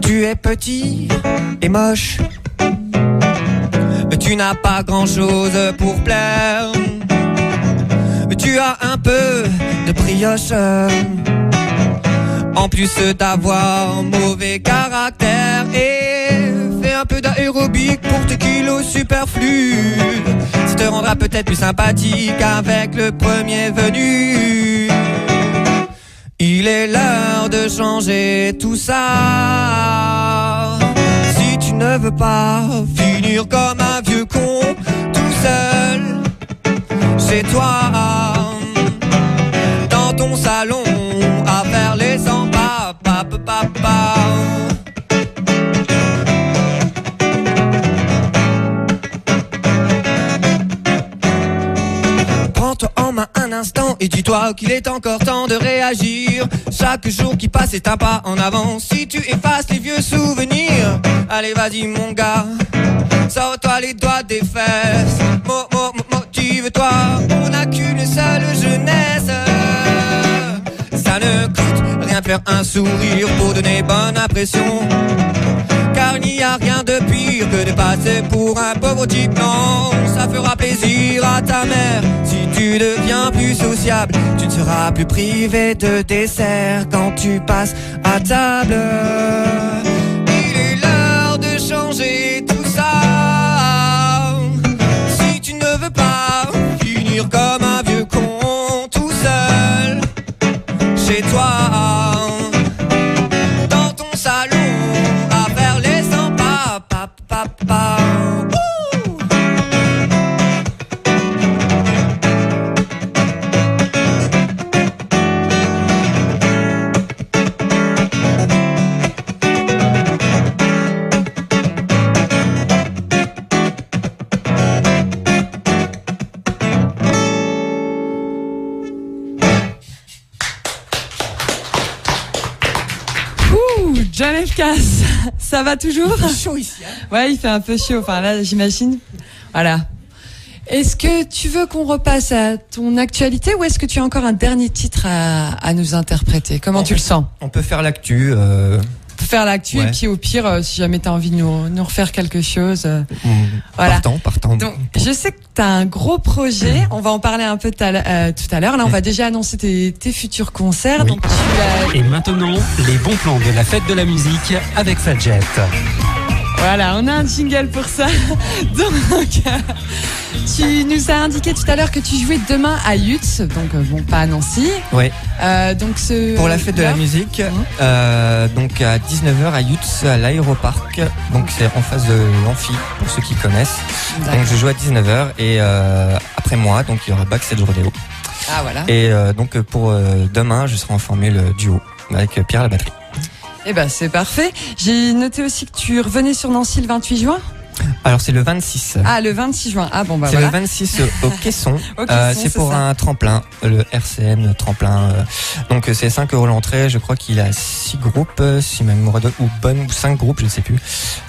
[SPEAKER 3] Tu es petit et moche. Tu n'as pas grand chose pour plaire. Tu as un peu de brioche, en plus d'avoir mauvais caractère. Et fais un peu d'aérobic pour tes kilos superflus. Ça te rendra peut-être plus sympathique avec le premier venu. Il est l'heure de changer tout ça. Si tu ne veux pas finir comme un vieux con, tout seul, chez toi, dans ton salon, à faire les 100 pas, pa. Prends-toi en main un instant et dis-toi qu'il est encore temps de réagir. Chaque jour qui passe est un pas en avant. Si tu effaces les vieux souvenirs, allez vas-y mon gars, sors-toi les doigts des fesses. Motive-toi, on n'a qu'une seule jeunesse. Ça ne coûte rien faire un sourire pour donner bonne impression. Car il n'y a rien de pire que de passer pour un pauvre type. Non, ça fera plaisir à ta mère. Si tu deviens plus sociable, tu ne seras plus privé de dessert quand tu passes à table. Il est l'heure de changer tout ça. Si tu ne veux pas finir comme un vieux con, tout seul, chez toi, dans ton salon, à faire les 100 pas, pa.
[SPEAKER 5] John FK, ça va toujours?
[SPEAKER 3] Il fait chaud ici, hein.
[SPEAKER 5] Ouais, il fait un peu chaud. Enfin là, j'imagine. Voilà. Est-ce que tu veux qu'on repasse à ton actualité ou est-ce que tu as encore un dernier titre à nous interpréter? Comment tu le sens?
[SPEAKER 3] On peut faire l'actu.
[SPEAKER 5] On peut faire l'actu
[SPEAKER 3] ouais.
[SPEAKER 5] Et puis au pire, si jamais tu as envie de nous refaire quelque chose. Voilà.
[SPEAKER 3] Partant.
[SPEAKER 5] Donc, je sais que tu as un gros projet. On va en parler un peu tout à l'heure. Là, on va déjà annoncer tes futurs concerts.
[SPEAKER 3] Oui.
[SPEAKER 5] Donc, tu as...
[SPEAKER 1] Et maintenant, les bons plans de la fête de la musique avec Fadjet.
[SPEAKER 5] Voilà, on a un jingle pour ça. Donc, tu nous as indiqué tout à l'heure que tu jouais demain à Yutz, donc bon, pas à Nancy.
[SPEAKER 3] Ouais.
[SPEAKER 5] Donc
[SPEAKER 3] pour la fête de la musique, donc à 19h à Yutz, à l'aéroparc. Donc c'est en face de l'amphi, pour ceux qui connaissent.
[SPEAKER 5] D'accord.
[SPEAKER 3] Donc je joue à 19h et après moi, donc il y aura Backstage Rodeo.
[SPEAKER 5] Ah voilà.
[SPEAKER 3] Et donc pour demain, je serai en formule duo avec Pierre à la batterie.
[SPEAKER 5] Eh ben c'est parfait. J'ai noté aussi que tu revenais sur Nancy le 28 juin.
[SPEAKER 3] Alors c'est le 26.
[SPEAKER 5] Ah, le 26 juin. Ah bon, bah
[SPEAKER 3] c'est
[SPEAKER 5] voilà.
[SPEAKER 3] le 26 au Caisson.
[SPEAKER 5] Au Caisson,
[SPEAKER 3] c'est pour
[SPEAKER 5] ça.
[SPEAKER 3] un tremplin, le RCM tremplin. Donc c'est 5 € l'entrée. Je crois qu'il a 6 groupes, si ma mémoire ou bonne, ou 5 groupes, je ne sais plus.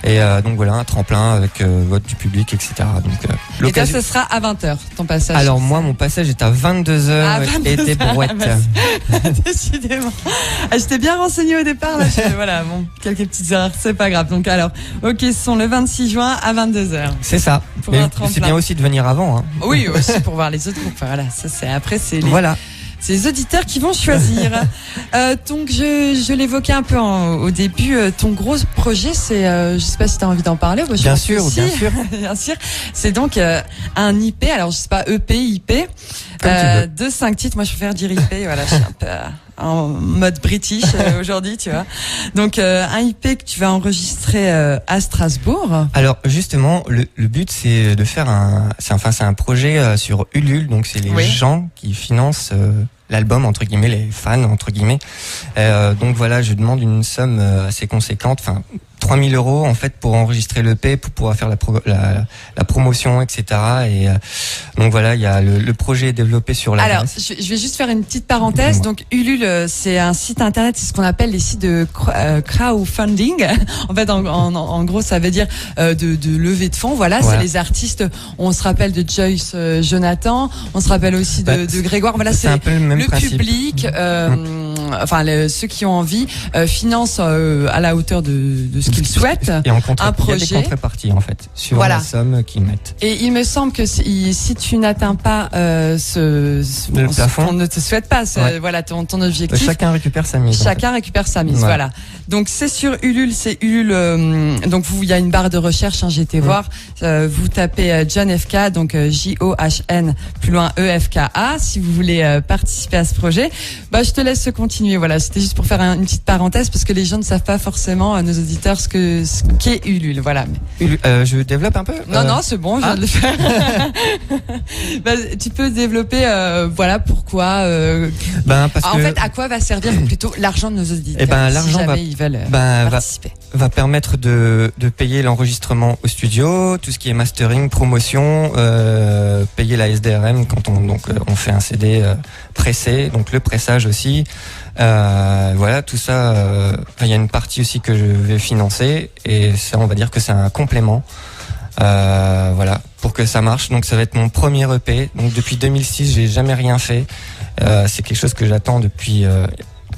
[SPEAKER 3] Et donc voilà, un tremplin avec vote du public, etc. Donc
[SPEAKER 5] Et ça, ce sera à 20h, ton passage.
[SPEAKER 3] Alors moi, mon passage est à 22h
[SPEAKER 5] Ah,
[SPEAKER 3] et des brouettes.
[SPEAKER 5] Décidément. Ah, j'étais bien renseignée au départ. Là, voilà, bon, quelques petites erreurs, c'est pas grave. Donc alors, au Caisson, le 26 juin à 22h.
[SPEAKER 3] C'est ça.
[SPEAKER 5] Pour
[SPEAKER 3] Mais
[SPEAKER 5] un
[SPEAKER 3] c'est
[SPEAKER 5] tremplin.
[SPEAKER 3] bien aussi de venir avant. Hein.
[SPEAKER 5] Oui, aussi pour voir les autres groupes. Voilà, ça c'est après c'est les,
[SPEAKER 3] Voilà.
[SPEAKER 5] c'est les auditeurs qui vont choisir. Donc je l'évoquais un peu au début. Ton gros projet, c'est, je sais pas si tu as envie d'en parler. Moi, je
[SPEAKER 3] Bien
[SPEAKER 5] pense
[SPEAKER 3] sûr,
[SPEAKER 5] que si.
[SPEAKER 3] bien sûr.
[SPEAKER 5] Bien sûr. C'est donc un IP. Alors je sais pas EP, IP
[SPEAKER 3] Comme tu veux.
[SPEAKER 5] de 5 titres. Moi, je préfère dire IP. Voilà, je suis un peu en mode british aujourd'hui, tu vois. Donc un IP que tu vas enregistrer à Strasbourg.
[SPEAKER 3] Alors justement, le but c'est de faire c'est un projet sur Ulule, donc c'est les
[SPEAKER 5] Oui.
[SPEAKER 3] gens qui financent l'album entre guillemets, les fans entre guillemets. Donc voilà, je demande une somme assez conséquente, enfin 3 000 € en fait pour enregistrer l'EP, pour pouvoir faire la promotion, etc. Et donc voilà, il y a le projet est développé sur
[SPEAKER 5] Alors,
[SPEAKER 3] l'adresse.
[SPEAKER 5] je vais juste faire une petite parenthèse.
[SPEAKER 3] Dis-moi.
[SPEAKER 5] Donc, Ulule, c'est un site internet, c'est ce qu'on appelle les sites de crowdfunding. En fait, en gros, ça veut dire de levée de fonds. Voilà,
[SPEAKER 3] Voilà.
[SPEAKER 5] c'est les artistes. On se rappelle de Joyce Jonathan. On se rappelle aussi de Grégoire. Voilà,
[SPEAKER 3] c'est un peu le même
[SPEAKER 5] le
[SPEAKER 3] principe.
[SPEAKER 5] public. Enfin, ceux qui ont envie financent à la hauteur de ce qu'ils souhaitent.
[SPEAKER 3] Et en
[SPEAKER 5] un
[SPEAKER 3] il y a
[SPEAKER 5] projet.
[SPEAKER 3] des contreparties en fait sur
[SPEAKER 5] Voilà.
[SPEAKER 3] la somme qu'ils mettent.
[SPEAKER 5] Et il me semble que si tu n'atteins pas
[SPEAKER 3] Le plafond.
[SPEAKER 5] on ne te souhaite pas,
[SPEAKER 3] Ouais.
[SPEAKER 5] voilà ton objectif.
[SPEAKER 3] Chacun récupère sa mise. en
[SPEAKER 5] Chacun récupère sa mise,
[SPEAKER 3] Voilà.
[SPEAKER 5] voilà. Donc c'est sur Ulule, c'est Ulule. Donc il y a une barre de recherche. J'ai été voir. Vous tapez John FK, donc JOHN plus loin EFKA. Si vous voulez participer à ce projet, je te laisse continuer. Voilà, c'était juste pour faire une petite parenthèse parce que les gens ne savent pas forcément nos auditeurs ce qu'est Ulule. Voilà.
[SPEAKER 3] Ulule, je développe un peu.
[SPEAKER 5] Non, c'est bon, je viens de le faire. Tu peux développer, voilà pourquoi.
[SPEAKER 3] Parce
[SPEAKER 5] En
[SPEAKER 3] que
[SPEAKER 5] fait, à quoi va servir plutôt l'argent de nos auditeurs
[SPEAKER 3] Eh ben,
[SPEAKER 5] si
[SPEAKER 3] l'argent
[SPEAKER 5] jamais
[SPEAKER 3] va-
[SPEAKER 5] ils veulent
[SPEAKER 3] va
[SPEAKER 5] participer.
[SPEAKER 3] va permettre de payer l'enregistrement au studio, tout ce qui est mastering, promotion, payer la SDRM quand on fait un CD pressé, donc le pressage aussi. Voilà, tout ça. Il y a une partie aussi que je vais financer et ça, on va dire que c'est un complément. Voilà, pour que ça marche. Donc ça va être mon premier EP. Donc depuis 2006, j'ai jamais rien fait. C'est quelque chose que j'attends depuis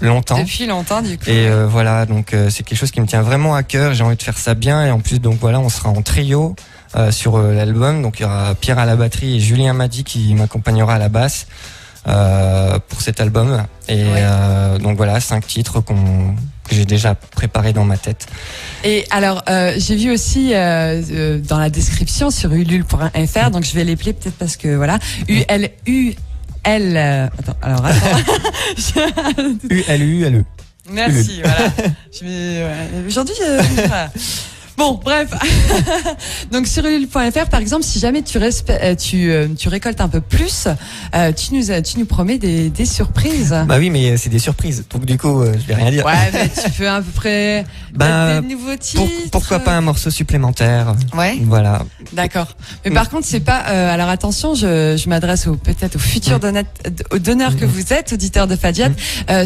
[SPEAKER 3] longtemps.
[SPEAKER 5] Depuis longtemps, du coup.
[SPEAKER 3] Et voilà, donc c'est quelque chose qui me tient vraiment à cœur. J'ai envie de faire ça bien et en plus, donc voilà, on sera en trio sur l'album. Donc il y aura Pierre à la batterie et Julien Madi qui m'accompagnera à la basse pour cet album. Et donc voilà, 5 titres que j'ai déjà préparés dans ma tête.
[SPEAKER 5] Et alors, j'ai vu aussi dans la description sur ulule.fr, donc je vais l'épeler peut-être parce que voilà, attends.
[SPEAKER 3] ULULE.
[SPEAKER 5] Merci, voilà. Aujourd'hui, voilà. Bon, bref. Donc sur ulule.fr, par exemple, si jamais tu récoltes un peu plus, tu nous promets des surprises.
[SPEAKER 3] Bah oui, mais c'est des surprises. Donc du coup, je vais rien dire.
[SPEAKER 5] Ouais, mais tu peux à peu près mettre des nouveaux titres.
[SPEAKER 3] Pourquoi pas un morceau supplémentaire.
[SPEAKER 5] Ouais.
[SPEAKER 3] Voilà.
[SPEAKER 5] D'accord. Mais par contre, c'est pas. Alors attention, je m'adresse peut-être aux futurs donneurs que vous êtes, auditeurs de Fadjet.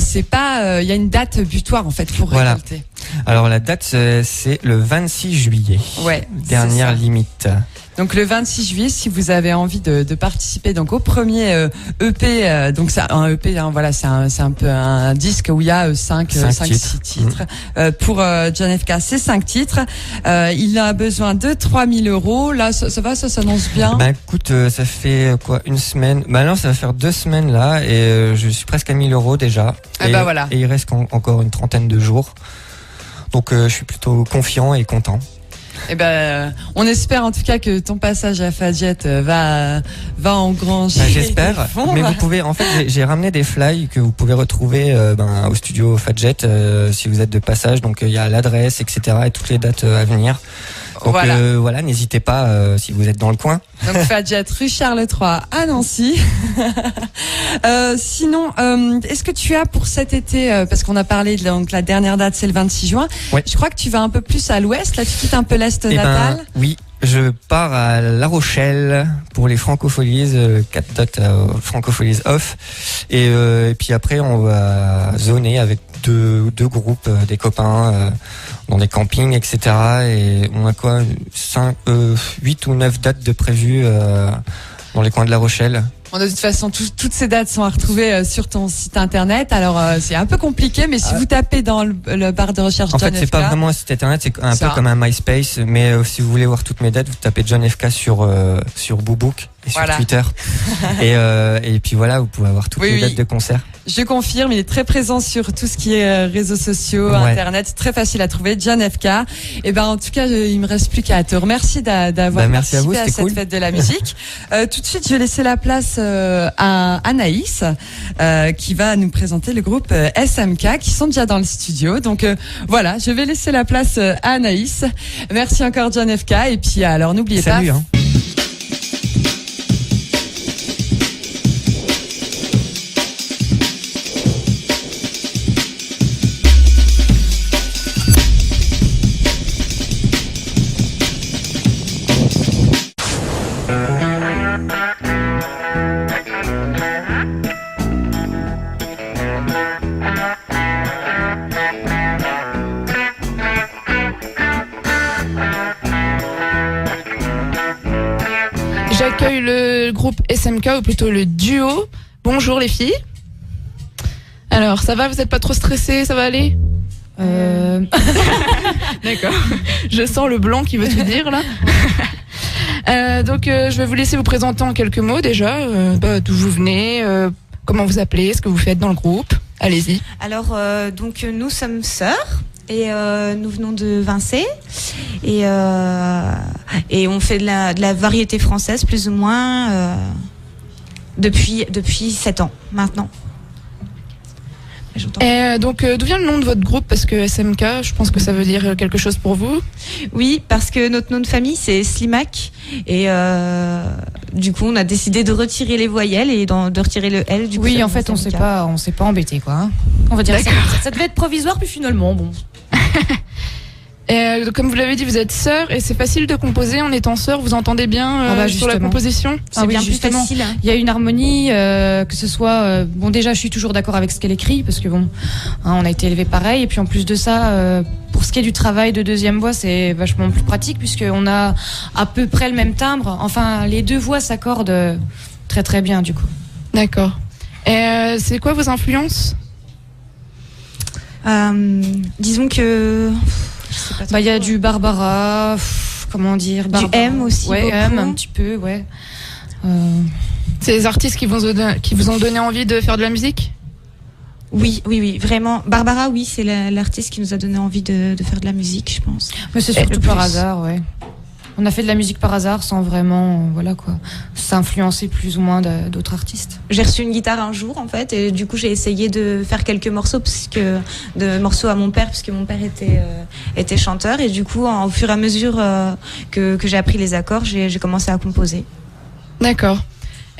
[SPEAKER 5] C'est pas. Il y a une date butoir en fait pour
[SPEAKER 3] Voilà.
[SPEAKER 5] récolter.
[SPEAKER 3] Alors la date, c'est le 26 juillet.
[SPEAKER 5] Ouais.
[SPEAKER 3] Dernière
[SPEAKER 5] c'est ça.
[SPEAKER 3] limite.
[SPEAKER 5] Donc le 26 juillet, si vous avez envie de participer donc au premier EP, donc c'est un EP, hein, voilà, c'est un peu un disque où il y a 5
[SPEAKER 3] titres.
[SPEAKER 5] 6 titres. Pour John FK, c'est 5 titres. Il a besoin de 3 000 €. Là, ça va, ça s'annonce bien.
[SPEAKER 3] Bah écoute, ça fait quoi, une semaine. Bah non, ça va faire 2 semaines là et je suis presque à 1 000 € déjà.
[SPEAKER 5] Ah bah voilà.
[SPEAKER 3] Et il reste encore une trentaine de jours. Donc je suis plutôt confiant et content.
[SPEAKER 5] Eh ben, on espère en tout cas que ton passage à Fadjet va engranger.
[SPEAKER 3] Bah, j'espère.
[SPEAKER 5] des fonds.
[SPEAKER 3] Mais vous pouvez, en fait, j'ai ramené des fly que vous pouvez retrouver au studio Fadjet si vous êtes de passage. Donc il y a l'adresse, etc. et toutes les dates à venir. Donc voilà, n'hésitez pas si vous êtes dans le coin.
[SPEAKER 5] Donc Fadjet, rue Charles III à Nancy. Sinon, est-ce que tu as pour cet été, parce qu'on a parlé donc la dernière date c'est le 26 juin.
[SPEAKER 3] Ouais.
[SPEAKER 5] Je crois que tu vas un peu plus à l'ouest. Là, tu quittes un peu l'est natal.
[SPEAKER 3] Oui, je pars à La Rochelle pour les Francopholies, 4 dates Francopholies off. Et puis après, on va zoner avec deux groupes, des copains, dans des campings, etc. Et on a quoi, 8 ou 9 dates de prévues dans les coins de La Rochelle.
[SPEAKER 5] Bon, de toute façon, toutes ces dates sont à retrouver sur ton site internet. Alors, c'est un peu compliqué, mais si vous tapez dans le barre de recherche
[SPEAKER 3] En
[SPEAKER 5] John
[SPEAKER 3] fait, c'est
[SPEAKER 5] FK,
[SPEAKER 3] pas vraiment un site internet, c'est un
[SPEAKER 5] Ça.
[SPEAKER 3] peu comme un MySpace, mais si vous voulez voir toutes mes dates, vous tapez John FK sur Boobook et sur
[SPEAKER 5] Voilà.
[SPEAKER 3] Twitter. et puis voilà, vous pouvez avoir toutes
[SPEAKER 5] Oui,
[SPEAKER 3] les
[SPEAKER 5] oui.
[SPEAKER 3] dates de concert.
[SPEAKER 5] je confirme, il est très présent sur tout ce qui est réseaux sociaux,
[SPEAKER 3] Ouais.
[SPEAKER 5] internet, très facile à trouver, John FK. Et ben, en tout cas, il me reste plus qu'à te remercier d'avoir
[SPEAKER 3] Merci à vous,
[SPEAKER 5] participé à
[SPEAKER 3] c'était
[SPEAKER 5] cette
[SPEAKER 3] cool.
[SPEAKER 5] fête de la musique. Tout de suite, je vais laisser la place à Anaïs, qui va nous présenter le groupe SMK, qui sont déjà dans le studio. Donc voilà, je vais laisser la place à Anaïs. Merci encore John FK. Et puis alors, n'oubliez pas.
[SPEAKER 3] Salut, hein.
[SPEAKER 7] J'accueille le groupe SMK, ou plutôt le duo. Bonjour les filles. Alors, ça va, vous êtes pas trop stressées, ça va aller D'accord. Je sens le blanc qui veut tout dire là. Donc, je vais vous laisser vous présenter en quelques mots déjà. D'où vous venez, comment vous appelez, ce que vous faites dans le groupe. Allez-y.
[SPEAKER 8] Alors, donc, nous sommes sœurs et nous venons de Vincey et on fait de la variété française plus ou moins depuis 7 ans maintenant. J'entends.
[SPEAKER 7] Et donc, d'où vient le nom de votre groupe? Parce que SMK, je pense que ça veut dire quelque chose pour vous.
[SPEAKER 8] Oui, parce que notre nom de famille c'est Slimak et du coup on a décidé de retirer les voyelles et de retirer le L. Du coup,
[SPEAKER 9] Oui,
[SPEAKER 8] ça
[SPEAKER 9] en
[SPEAKER 8] donne
[SPEAKER 9] fait, on s'est
[SPEAKER 8] SMK.
[SPEAKER 9] pas embêté, quoi. Hein. On va dire que ça devait être provisoire, puis finalement, bon.
[SPEAKER 7] Et comme vous l'avez dit, vous êtes sœurs et c'est facile de composer en étant sœurs. Vous entendez bien
[SPEAKER 9] Ah bah,
[SPEAKER 7] sur la
[SPEAKER 9] justement.
[SPEAKER 7] composition?
[SPEAKER 8] C'est
[SPEAKER 9] Ah oui,
[SPEAKER 8] bien plus
[SPEAKER 9] justement.
[SPEAKER 8] facile. Hein.
[SPEAKER 9] Il y a une harmonie, que ce soit... bon, déjà, je suis toujours d'accord avec ce qu'elle écrit, parce que bon, hein, on a été élevés pareil. Et puis en plus de ça, pour ce qui est du travail de deuxième voix, c'est vachement plus pratique, puisqu'on a à peu près le même timbre. Enfin, les deux voix s'accordent très très bien, du coup.
[SPEAKER 7] D'accord. Et c'est quoi vos influences?
[SPEAKER 8] Disons que je sais pas trop.
[SPEAKER 9] Bah, il y a du Barbara, comment dire... Barbara.
[SPEAKER 8] M aussi,
[SPEAKER 9] Ouais,
[SPEAKER 8] beaucoup.
[SPEAKER 9] M, un petit peu, ouais.
[SPEAKER 7] C'est les artistes qui vous ont donné envie de faire de la musique?
[SPEAKER 8] Oui, vraiment. Barbara, oui, c'est l'artiste qui nous a donné envie de faire de la musique, je pense.
[SPEAKER 9] Mais c'est
[SPEAKER 8] Et
[SPEAKER 9] surtout
[SPEAKER 8] le
[SPEAKER 9] par
[SPEAKER 8] plus.
[SPEAKER 9] hasard, ouais. On a fait de la musique par hasard sans vraiment, voilà quoi, s'influencer plus ou moins d'autres artistes.
[SPEAKER 8] J'ai reçu une guitare un jour, en fait, et du coup, j'ai essayé de faire quelques morceaux, de morceaux à mon père, puisque mon père était chanteur, et du coup, au fur et à mesure que j'ai appris les accords, j'ai commencé à composer.
[SPEAKER 7] D'accord.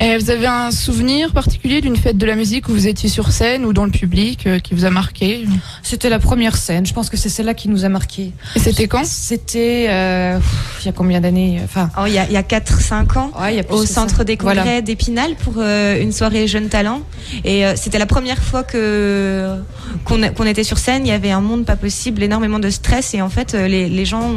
[SPEAKER 7] Et vous avez un souvenir particulier d'une fête de la musique où vous étiez sur scène ou dans le public qui vous a marqué?
[SPEAKER 9] C'était la première scène, je pense que c'est celle-là qui nous a marqué.
[SPEAKER 7] Et c'était quand?
[SPEAKER 9] C'était, il y a combien d'années? Enfin,
[SPEAKER 8] Oh, il y a 4-5 ans.
[SPEAKER 9] ouais, il y a plus
[SPEAKER 8] Au
[SPEAKER 9] que
[SPEAKER 8] centre
[SPEAKER 9] ça.
[SPEAKER 8] des congrès
[SPEAKER 9] Voilà.
[SPEAKER 8] d'Épinal pour une soirée Jeunes Talents. Et c'était la première fois qu'on était sur scène. Il y avait un monde pas possible, énormément de stress. Et en fait, les gens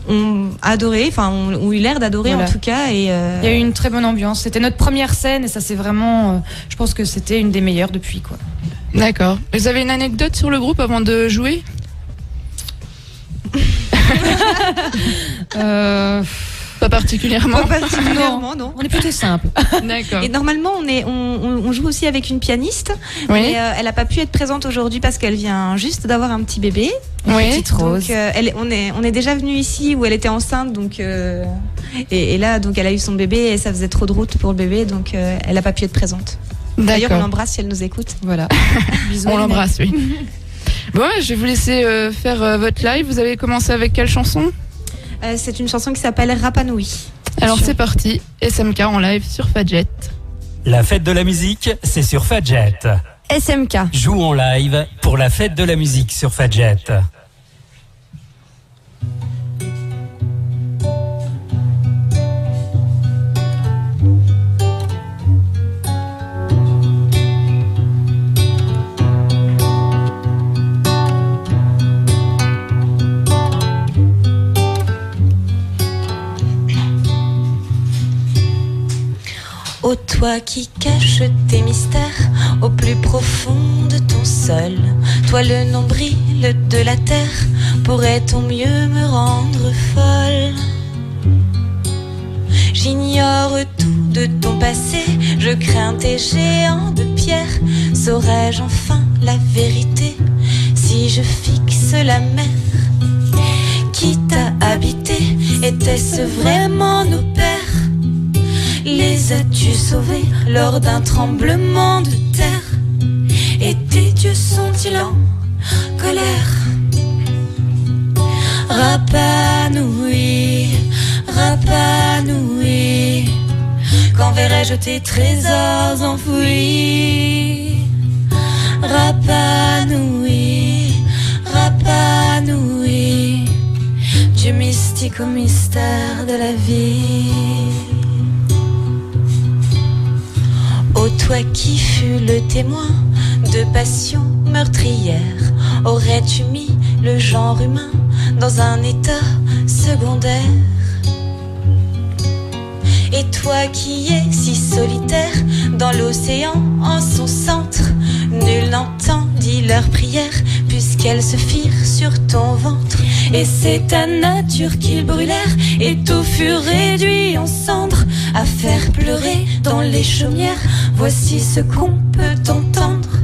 [SPEAKER 8] ont adoré, enfin, ont eu l'air d'adorer
[SPEAKER 9] Voilà.
[SPEAKER 8] en tout cas. Et,
[SPEAKER 9] Il y a eu une très bonne ambiance. C'était notre première scène et ça c'est vraiment, je pense que c'était une des meilleures depuis, quoi.
[SPEAKER 7] D'accord. Vous avez une anecdote sur le groupe avant de jouer? Pas particulièrement.
[SPEAKER 8] Pas particulièrement, non.
[SPEAKER 9] On est plutôt simple.
[SPEAKER 7] D'accord.
[SPEAKER 8] Et normalement, on joue aussi avec une pianiste,
[SPEAKER 7] Oui.
[SPEAKER 8] mais elle n'a pas pu être présente aujourd'hui parce qu'elle vient juste d'avoir un petit bébé.
[SPEAKER 7] Oui.
[SPEAKER 9] Petite Rose.
[SPEAKER 8] Donc, on est déjà venu ici où elle était enceinte, donc et là, donc elle a eu son bébé et ça faisait trop de route pour le bébé, donc elle n'a pas pu être présente. D'ailleurs, on
[SPEAKER 7] D'accord.
[SPEAKER 8] l'embrasse si elle nous écoute.
[SPEAKER 9] Voilà. Bisous.
[SPEAKER 7] On l'embrasse, oui. Bon, je vais vous laisser faire votre live. Vous avez commencé avec quelle chanson?
[SPEAKER 8] C'est une chanson qui s'appelle Rapanoui.
[SPEAKER 7] Alors c'est parti, SMK en live sur Fadjet.
[SPEAKER 1] La fête de la musique, c'est sur Fadjet.
[SPEAKER 6] SMK.
[SPEAKER 1] Joue en live pour la fête de la musique sur Fadjet.
[SPEAKER 6] Au
[SPEAKER 10] Ô toi qui caches tes mystères au plus profond de ton sol, toi le nombril de la terre, pourrait-on mieux me rendre folle? J'ignore tout de ton passé, je crains tes géants de pierre. Saurais-je enfin la vérité si je fixe la mer? Qui t'a habité? Était-ce vraiment nos pères? Les as-tu sauvés lors d'un tremblement de terre? Et tes dieux sont-ils en colère? Rapa Nui, Rapa Nui, quand verrai-je tes trésors enfouis? Rapa Nui, Rapa Nui, Dieu mystique au mystère de la vie. Ô toi qui fus le témoin de passions meurtrières, aurais-tu mis le genre humain dans un état secondaire? Et toi qui es si solitaire dans l'océan en son centre, nul n'entendit leurs prières puisqu'elles se firent sur ton ventre. Et c'est ta nature qu'ils brûlèrent et tout fut réduit en cendres. À faire pleurer dans les chaumières, voici ce qu'on peut entendre.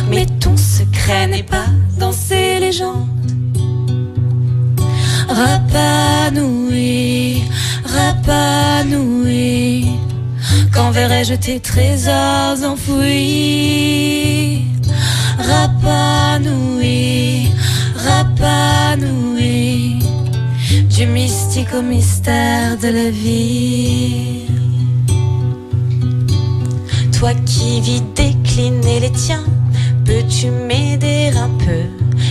[SPEAKER 10] Mais ton secret n'est pas dans ces légendes. Rapa Nui, Rapa Nui, quand verrai-je tes trésors enfouis? Rapa Nui, Rapa Nui, du mystique au mystère de la vie. Toi qui vis décliner les tiens, peux-tu m'aider un peu?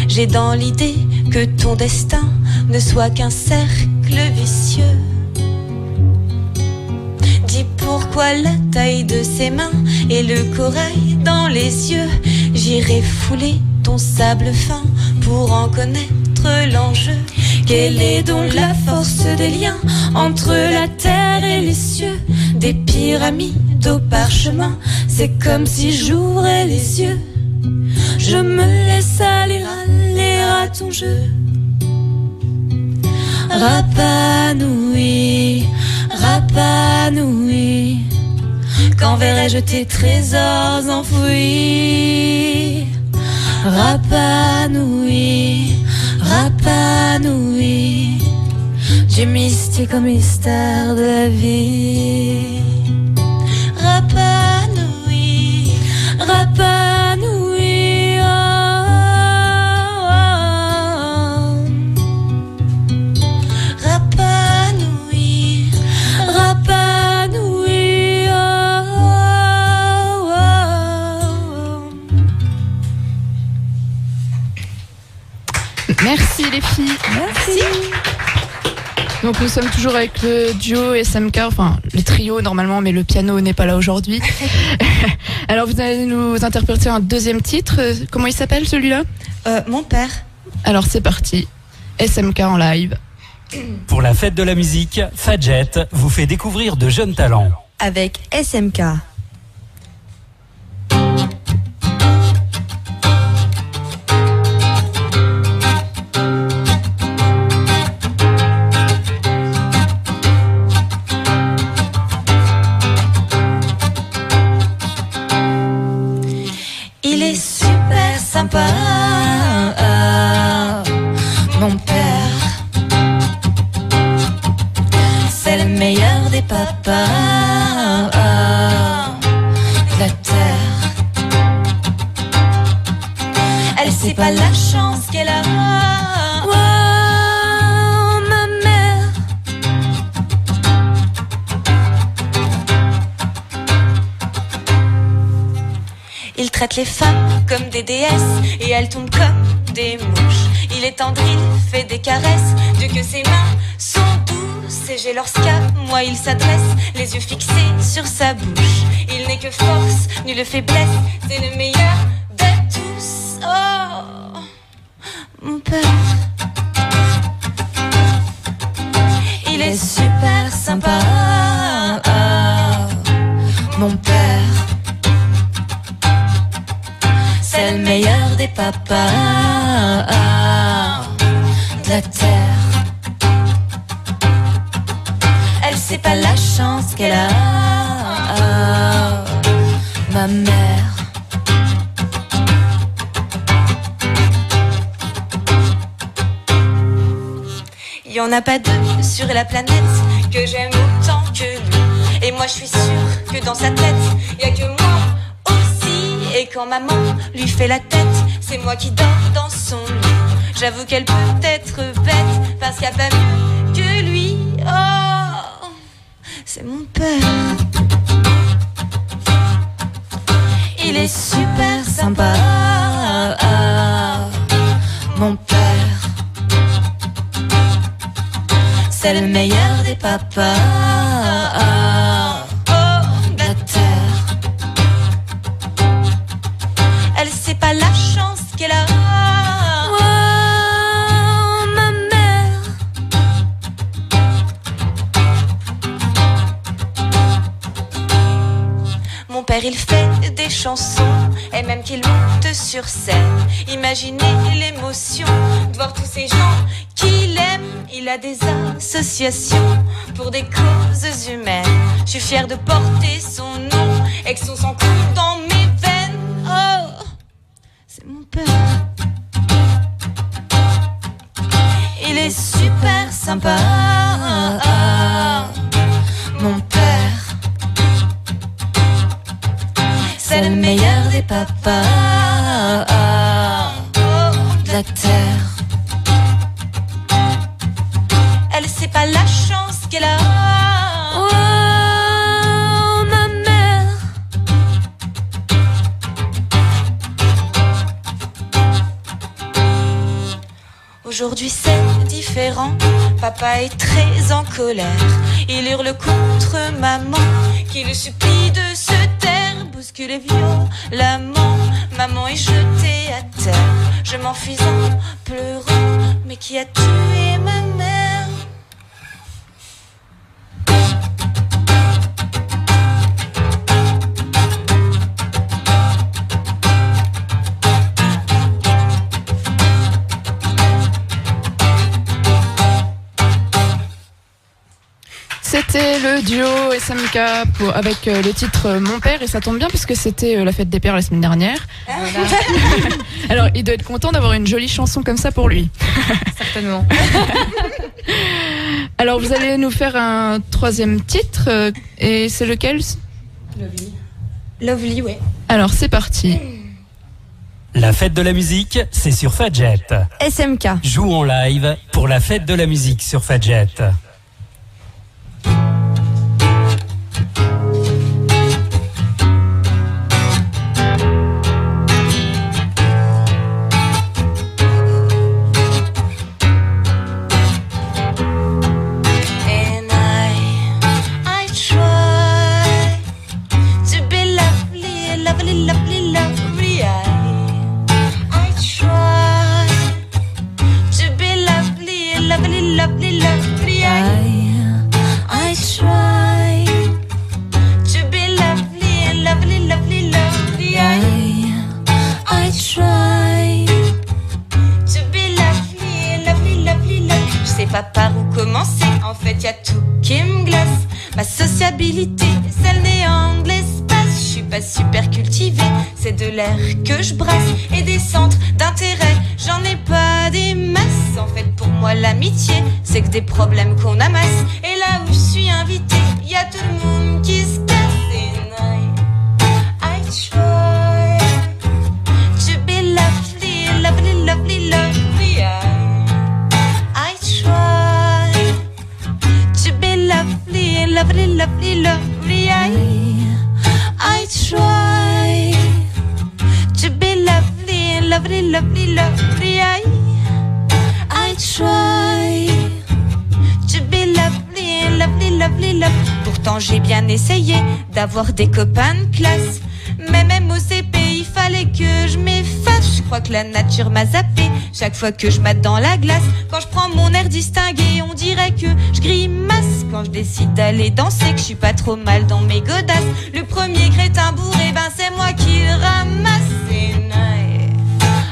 [SPEAKER 10] J'ai dans l'idée que ton destin ne soit qu'un cercle vicieux. Dis pourquoi la taille de ses mains et le corail dans les yeux. J'irai fouler ton sable fin pour en connaître l'enjeu. Quelle est donc la force des liens entre la terre et les cieux? Des pyramides au parchemin, c'est comme si j'ouvrais les yeux. Je me laisse aller à ton jeu. Rapa Nui, Rapa Nui, quand verrai-je tes trésors enfouis? Rapa Nui, Rapa Nui, du mystique au mystère de la vie. Rapa Nui, Rapa Nui, oh, oh, oh. Rapa Nui, Rapa Nui, oh, oh, oh.
[SPEAKER 7] Merci les filles.
[SPEAKER 10] Merci.
[SPEAKER 7] Donc nous sommes toujours avec le duo SMK, enfin les trios normalement, mais le piano n'est pas là aujourd'hui. Alors vous allez nous interpréter un deuxième titre. Comment il s'appelle celui-là?
[SPEAKER 10] Mon père.
[SPEAKER 7] Alors c'est parti. SMK en live.
[SPEAKER 1] Pour la fête de la musique, Fadjet vous fait découvrir de jeunes talents.
[SPEAKER 6] Avec SMK.
[SPEAKER 10] Il est super sympa, mon père. C'est le meilleur des papas de la terre. Elle sait pas la chance qu'elle a. Oh, ma mère. Il traite les femmes comme des déesses et elles tombent comme des mouches. Il est tendre, il fait des caresses, Dieu que ses mains sont douces. Et j'ai lorsqu'à moi il s'adresse, les yeux fixés sur sa bouche. Il n'est que force, nulle faiblesse, c'est le meilleur de tous. Oh, mon père. Il est super sympa, Mon père, c'est le meilleur des papas de la terre. Elle sait pas la chance qu'elle a, ma mère. Il y en a pas deux sur la planète que j'aime autant que lui. Et moi je suis sûre que dans sa tête y a que moi aussi. Et quand maman lui fait la tête, c'est moi qui dors dans son lit. J'avoue qu'elle peut être bête parce qu'il n'y a pas mieux que lui. Oh, c'est mon père. Il est super sympa, mon père. C'est le meilleur des papas de la terre. Elle sait pas la chance qu'elle a, ma mère. Mon père il fait des chansons et même qu'il monte sur scène. Imaginez l'émotion de voir tous ces gens qu'il aime. Il a des associations pour des causes humaines. Je suis fière de porter son nom et que son sang coule dans mes veines. Oh, c'est mon père. Il est super sympa, mon père. C'est le meilleur des papas de la terre. Elle sait pas la chance qu'elle a, oh, ma mère. Aujourd'hui c'est différent. Papa est très en colère. Il hurle contre maman qui le supplie de se taire. Bousculé violemment, maman est jetée à terre. Je m'enfuis en pleurant. Mais qui a tué ma mère?
[SPEAKER 7] C'était le duo SMK avec le titre Mon père, et ça tombe bien puisque c'était la fête des pères la semaine dernière. Voilà. Alors il doit être content d'avoir une jolie chanson comme ça pour lui.
[SPEAKER 9] Certainement.
[SPEAKER 7] Alors vous allez nous faire un troisième titre, et c'est lequel?
[SPEAKER 8] Lovely. Lovely, ouais.
[SPEAKER 7] Alors c'est parti.
[SPEAKER 1] La fête de la musique, c'est sur Fadjet.
[SPEAKER 6] SMK.
[SPEAKER 1] Joue en live pour la fête de la musique sur Fadjet.
[SPEAKER 10] Pas par où commencer, en fait y a tout qui me glace. Ma sociabilité, celle n'est en de l'espace. Je suis pas super cultivée, c'est de l'air que je brasse. Et des centres d'intérêt, j'en ai pas des masses. En fait pour moi l'amitié, c'est que des problèmes qu'on amasse. Et là où je suis invitée, y a tout le monde qui se casse. I try to be lovely, lovely, lovely, lovely. I try to be lovely, lovely, lovely, lovely. I try to be lovely, lovely, lovely, lovely. I try to be lovely, lovely, lovely, lovely. Pourtant j'ai bien essayé d'avoir des copains de classe. Mais même au CP, il fallait que je m'efface. Je crois que la nature m'a zappé chaque fois que je mate dans la glace. Quand je prends mon air distingué, on dirait que je grimace. Quand
[SPEAKER 8] quand je décide d'aller danser, que je suis pas trop mal dans mes godasses. Le premier crétin bourré, ben c'est moi qui le ramasse.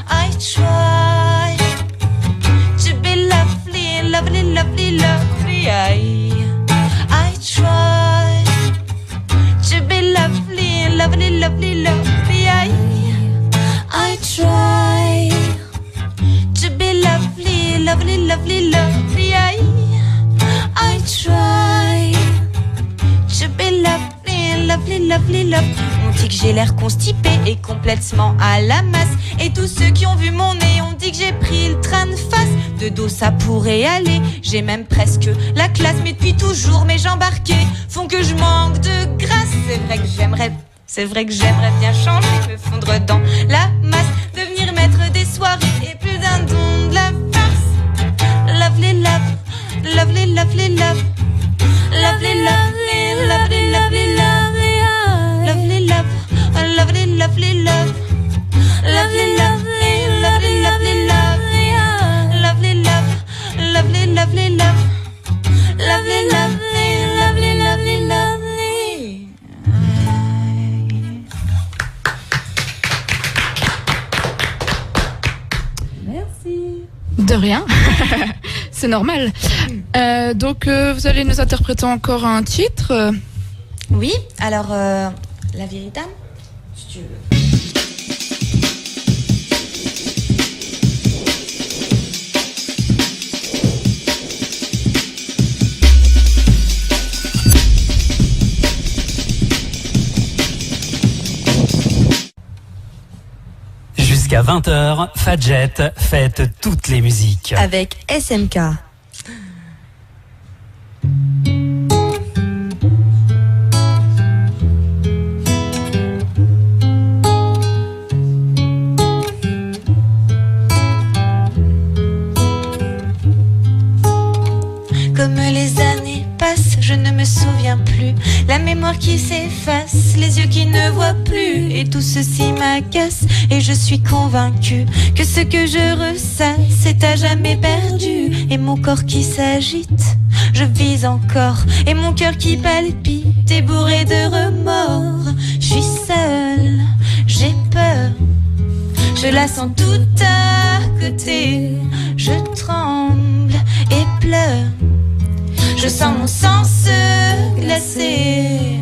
[SPEAKER 8] I try to be lovely, lovely, lovely, lovely. I try to be lovely, lovely, lovely, lovely. I try to be lovely, lovely, lovely, lovely. I try to be lovely, lovely, lovely, lovely. On dit que j'ai l'air constipé et complètement à la masse. Et tous ceux qui ont vu mon nez ont dit que j'ai pris le train de face. De dos ça pourrait aller, j'ai même presque la classe. Mais depuis toujours mes jambes arquées font que je manque de grâce. C'est vrai que j'aimerais bien changer, me fondre dans la masse, devenir maître des soirées et plus d'un don de la farce. Lovely love, lovely, lovely love. Lovely, lovely, lovely, lovely, lovely. Lovely love, lovely, lovely love. Lovely, lovely, lovely, lovely love. Lovely love, lovely, lovely love. Lovely, lovely, lovely, lovely, lovely.
[SPEAKER 5] Merci.
[SPEAKER 7] De rien. C'est normal. Donc, vous allez nous interpréter encore un titre.
[SPEAKER 8] Oui, alors, la vieille dame, si tu veux.
[SPEAKER 1] Jusqu'à 20h, Fadjet fête toutes les musiques.
[SPEAKER 6] Avec SMK.
[SPEAKER 10] Comme les années passent, je ne me souviens plus. La mémoire qui s'efface, les yeux qui ne voient plus. Et tout ceci m'agace et je suis convaincue que ce que je ressasse est à jamais perdu. Et mon corps qui s'agite, je vise encore. Et mon cœur qui palpite est bourré de remords. Je suis seule, j'ai peur. Je la sens toute à côté. Je tremble et pleure. Je sens mon sang se glacer.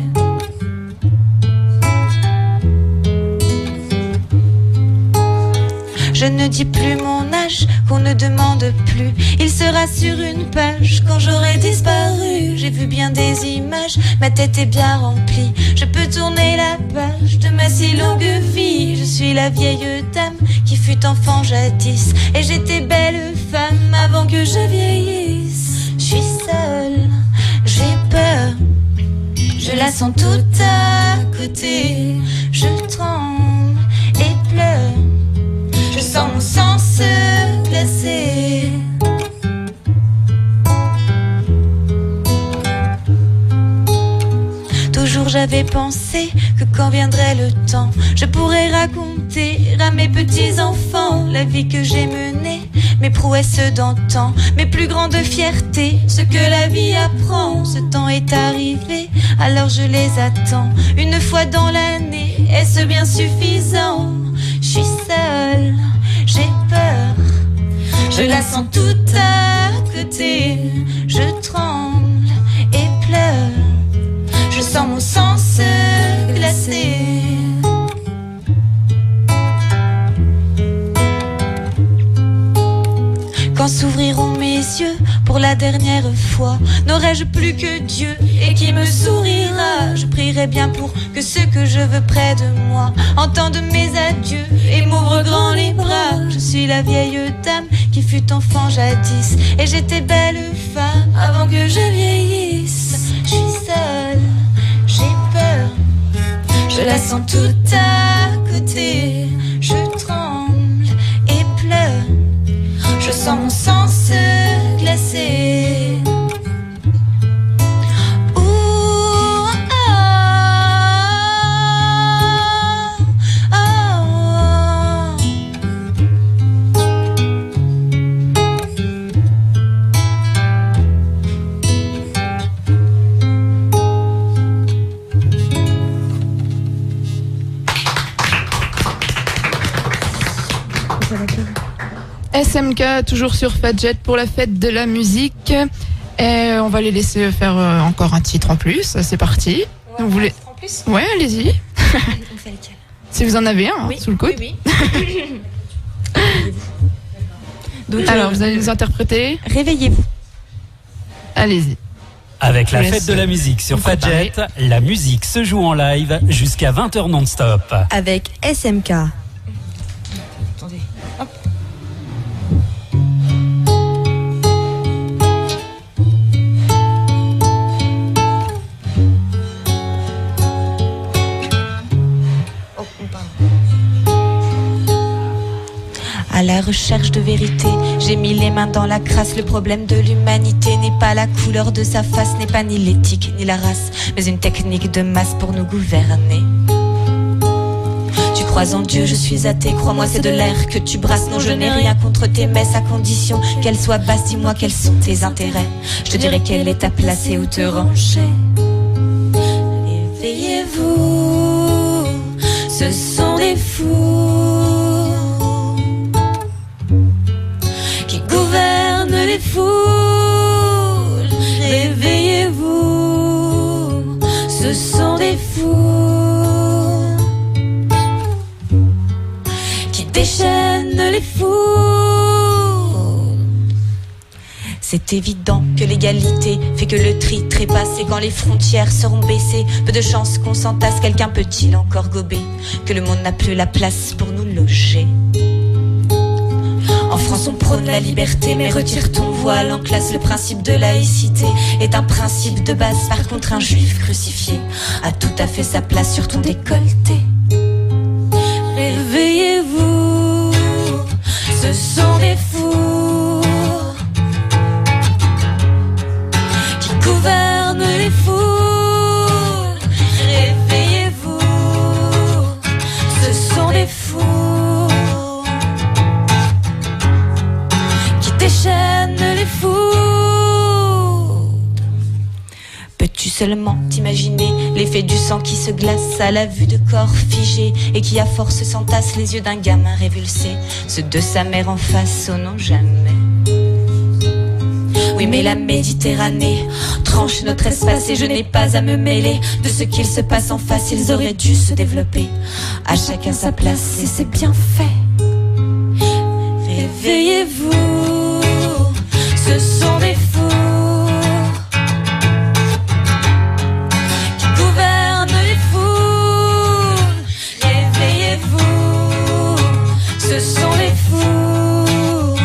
[SPEAKER 10] Je ne dis plus mon âge, qu'on ne demande plus. Il sera sur une page quand j'aurai disparu. J'ai vu bien des images, ma tête est bien remplie. Je peux tourner la page de ma si longue vie. Je suis la vieille dame qui fut enfant jadis. Et j'étais belle femme avant que je vieillisse. Je suis seule, j'ai peur. Je la sens toute à côté. Je tremble et pleure. Je sens mon sang se glacer. Toujours j'avais pensé que quand viendrait le temps, je pourrais raconter à mes petits-enfants la vie que j'ai menée, mes prouesses d'antan, mes plus grandes fiertés, ce que la vie apprend. Ce temps est arrivé, alors je les attends. Une fois dans l'année, est-ce bien suffisant? Je suis seule, j'ai peur. Je la sens toute à côté. Je tremble et pleure. Je sens mon sang se glacer. Quand s'ouvriront mes yeux pour la dernière fois, n'aurai-je plus que Dieu et qui me sourira? Je prierai bien pour que ceux que je veux près de moi entendent mes adieux et m'ouvrent grand les bras. Je suis la vieille dame qui fut enfant jadis, et j'étais belle femme avant que je vieillisse. Je suis seule, j'ai peur, je la sens toute à côté. Je tremble et pleure. Je sens mon sang se glacer. Ouh,
[SPEAKER 7] SMK, toujours sur Fadjet pour la fête de la musique. Et on va les laisser faire encore un titre en plus. C'est parti. Vous voulez...
[SPEAKER 8] En plus.
[SPEAKER 7] Ouais, allez-y.
[SPEAKER 8] On fait lequel?
[SPEAKER 7] Si vous en avez un,
[SPEAKER 8] Oui.
[SPEAKER 7] sous le coude.
[SPEAKER 8] Oui. Donc,
[SPEAKER 7] Alors, vous allez nous interpréter.
[SPEAKER 8] Réveillez-vous.
[SPEAKER 7] Allez-y.
[SPEAKER 1] Avec la
[SPEAKER 7] Je
[SPEAKER 1] fête
[SPEAKER 7] laisse
[SPEAKER 1] de la musique sur
[SPEAKER 7] vous préparer.
[SPEAKER 1] Fadjet, la musique se joue en live jusqu'à 20h non-stop.
[SPEAKER 6] Avec SMK.
[SPEAKER 8] Attendez. Hop. Oh, pardon. À la recherche de vérité, j'ai mis les mains dans la crasse. Le problème de l'humanité n'est pas la couleur de sa face, n'est pas ni l'éthique ni la race, mais une technique de masse pour nous gouverner. Tu crois en Dieu, je suis athée, crois-moi c'est de l'air que tu brasses. Non, je n'ai rien contre tes messes à condition qu'elles soient basses. Dis-moi quels sont tes intérêts, je te dirai quelle est ta place et où te ranger. Éveillez-vous, ce sont des fous qui gouvernent les foules. Réveillez-vous, ce sont des fous qui déchaînent les foules. C'est évident que l'égalité fait que le tri trépasse. Et quand les frontières seront baissées, peu de chances qu'on s'entasse. Quelqu'un peut-il encore gober que le monde n'a plus la place pour nous loger? En France on prône la liberté, mais retire ton voile en classe. Le principe de laïcité est un principe de base. Par contre un juif crucifié a tout à fait sa place sur ton décolleté. Réveillez-vous, ce sont des fous qui gouvernent les foules. Réveillez-vous, ce sont des fous qui déchaînent les foules. Peux-tu seulement t'imaginer l'effet du sang qui se glace à la vue de corps figés et qui à force s'entasse les yeux d'un gamin révulsé, ceux de sa mère en face, oh non jamais. Oui mais la Méditerranée tranche notre espace et je n'ai pas à me mêler de ce qu'il se passe en face. Ils auraient dû se développer, à chacun sa place et c'est bien fait. Réveillez-vous, ce sont des fous qui gouvernent les foules. Réveillez-vous, ce sont les fous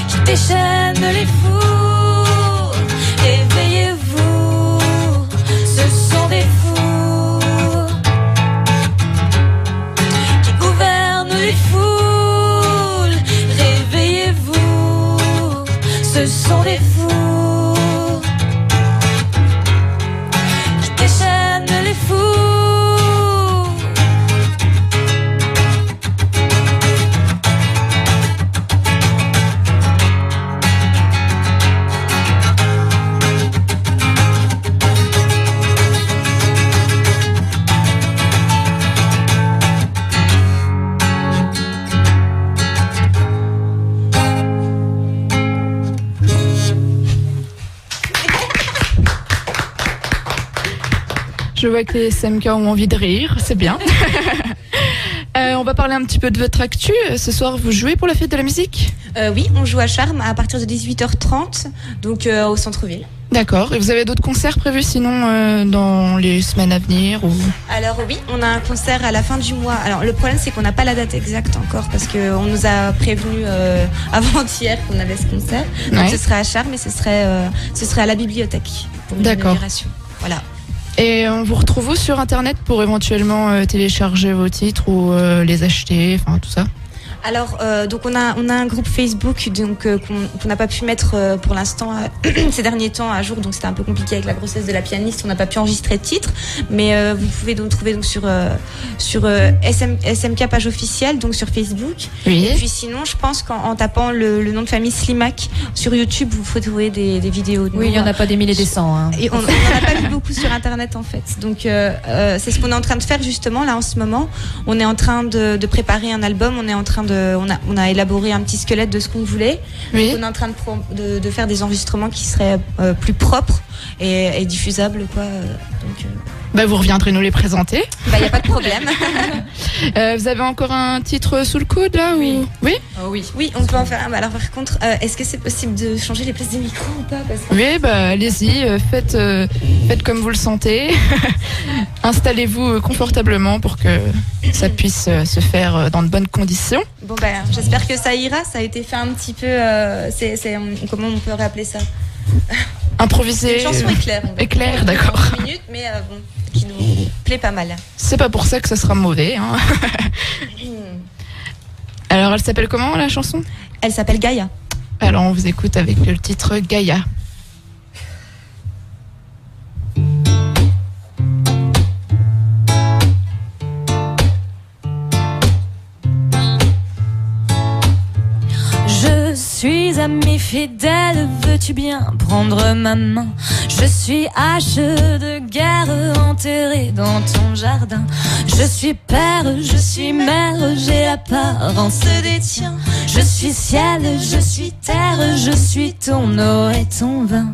[SPEAKER 8] qui déchaînent les foules. Réveillez-vous, ce sont des fous qui gouvernent les foules. Réveillez-vous, ce sont des fous qui déchaînent les foules.
[SPEAKER 7] Je vois que les SMK ont envie de rire, c'est bien. On va parler un petit peu de votre actu. Ce soir, vous jouez pour la fête de la musique?
[SPEAKER 8] Oui, on joue à Charmes à partir de 18h30, donc au centre-ville.
[SPEAKER 7] D'accord. Et vous avez d'autres concerts prévus sinon dans les semaines à venir ou...
[SPEAKER 8] Alors oui, on a un concert à la fin du mois. Alors le problème c'est qu'on n'a pas la date exacte encore parce qu'on nous a prévenu avant-hier qu'on avait ce concert. Donc
[SPEAKER 7] Ouais.
[SPEAKER 8] ce serait à Charmes et ce serait à la bibliothèque pour une
[SPEAKER 7] D'accord.
[SPEAKER 8] inauguration. Voilà.
[SPEAKER 7] Et on vous retrouve où sur internet pour éventuellement télécharger vos titres ou les acheter, enfin tout ça?
[SPEAKER 8] Alors, donc on a un groupe Facebook donc qu'on n'a pas pu mettre pour l'instant ces derniers temps à jour, donc c'était un peu compliqué avec la grossesse de la pianiste, on n'a pas pu enregistrer de titre, mais vous pouvez donc trouver donc sur SMK page officielle donc sur Facebook.
[SPEAKER 7] Oui.
[SPEAKER 8] Et puis sinon, je pense qu'en tapant le nom de famille Slimac sur YouTube, vous pouvez trouver des vidéos. De
[SPEAKER 9] Oui, il n'y en a pas des milliers et des cents. Hein.
[SPEAKER 8] Et on n'en a pas vu beaucoup sur internet en fait. Donc c'est ce qu'on est en train de faire justement là en ce moment. On est en train de préparer un album, on est en train on a élaboré un petit squelette de ce qu'on voulait.
[SPEAKER 7] Oui.
[SPEAKER 8] Donc, on est en train de faire des enregistrements qui seraient plus propres et diffusables, quoi.
[SPEAKER 7] Bah, vous reviendrez nous les présenter.
[SPEAKER 8] Bah, y a pas de problème.
[SPEAKER 7] Vous avez encore un titre sous le coude là ou... Oui.
[SPEAKER 5] Oh, oui.
[SPEAKER 8] Oui, on peut en faire un. Alors par contre, est-ce que c'est possible de changer les places des micros ou pas? Parce que...
[SPEAKER 7] Oui, bah allez-y, faites comme vous le sentez. Installez-vous confortablement pour que ça puisse se faire dans de bonnes conditions.
[SPEAKER 8] Bon ben, j'espère que ça ira. Ça a été fait un petit peu. Comment on peut rappeler ça?
[SPEAKER 7] Improvisé.
[SPEAKER 8] Une chanson éclair.
[SPEAKER 7] Éclair, d'accord.
[SPEAKER 8] 10 minutes, mais bon, qui nous plaît pas mal.
[SPEAKER 7] C'est pas pour ça que ça sera mauvais. Hein. Alors, elle s'appelle comment la chanson?
[SPEAKER 8] Elle s'appelle Gaïa.
[SPEAKER 7] Alors, on vous écoute avec le titre Gaïa.
[SPEAKER 2] Je suis amie fidèle, veux-tu bien prendre ma main? Je suis hache de guerre enterrée dans ton jardin. Je suis père, je suis mère, j'ai l'apparence des tiens. Je suis ciel, je suis terre, je suis ton eau et ton vin.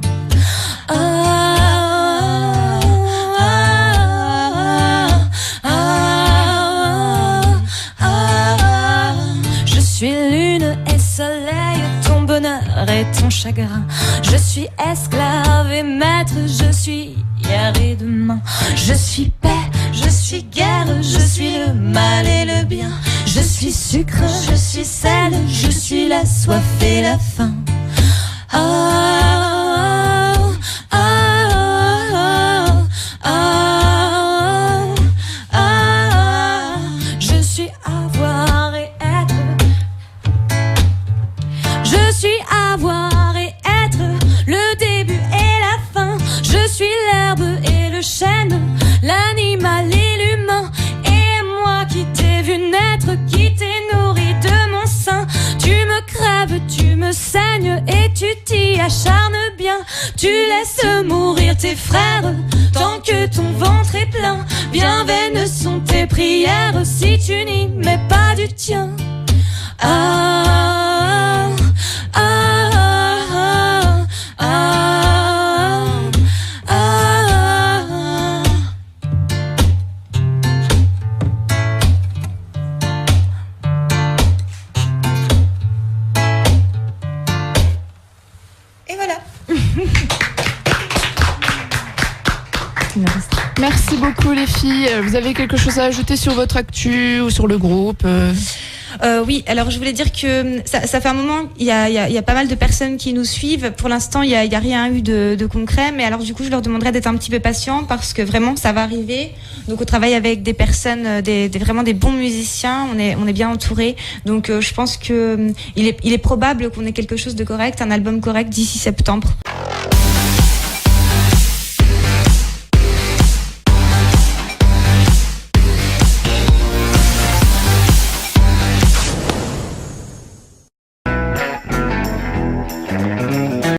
[SPEAKER 2] Je suis lune et soleil, ton bonheur et ton chagrin. Je suis esclave et maître, je suis hier et demain. Je suis paix, je suis guerre, je suis le mal et le bien. Je suis sucre, je suis sel, je suis la soif et la faim. Je suis avoir et être. Je suis avoir et être, le début et la fin. Je suis l'herbe et le chêne, l'animal et l'humain. Et moi qui t'ai vu naître, qui t'ai nourri de mon sein. Tu me crèves, tu me saignes et tu t'y acharnes bien. Tu laisses mourir tes frères tant que ton ventre est plein. Bien vaines sont tes prières si tu n'y mets pas du tien.
[SPEAKER 8] Et voilà.
[SPEAKER 7] Merci beaucoup les filles. Vous avez quelque chose à ajouter sur votre actu ou sur le groupe?
[SPEAKER 8] Oui, alors je voulais dire que ça fait un moment, il y a pas mal de personnes qui nous suivent. Pour l'instant, il y a rien eu de concret, mais alors du coup, je leur demanderais d'être un petit peu patients parce que vraiment, ça va arriver. Donc, on travaille avec des personnes, vraiment des bons musiciens. On est bien entourés. Donc, je pense que il est probable qu'on ait quelque chose de correct, un album correct d'ici septembre.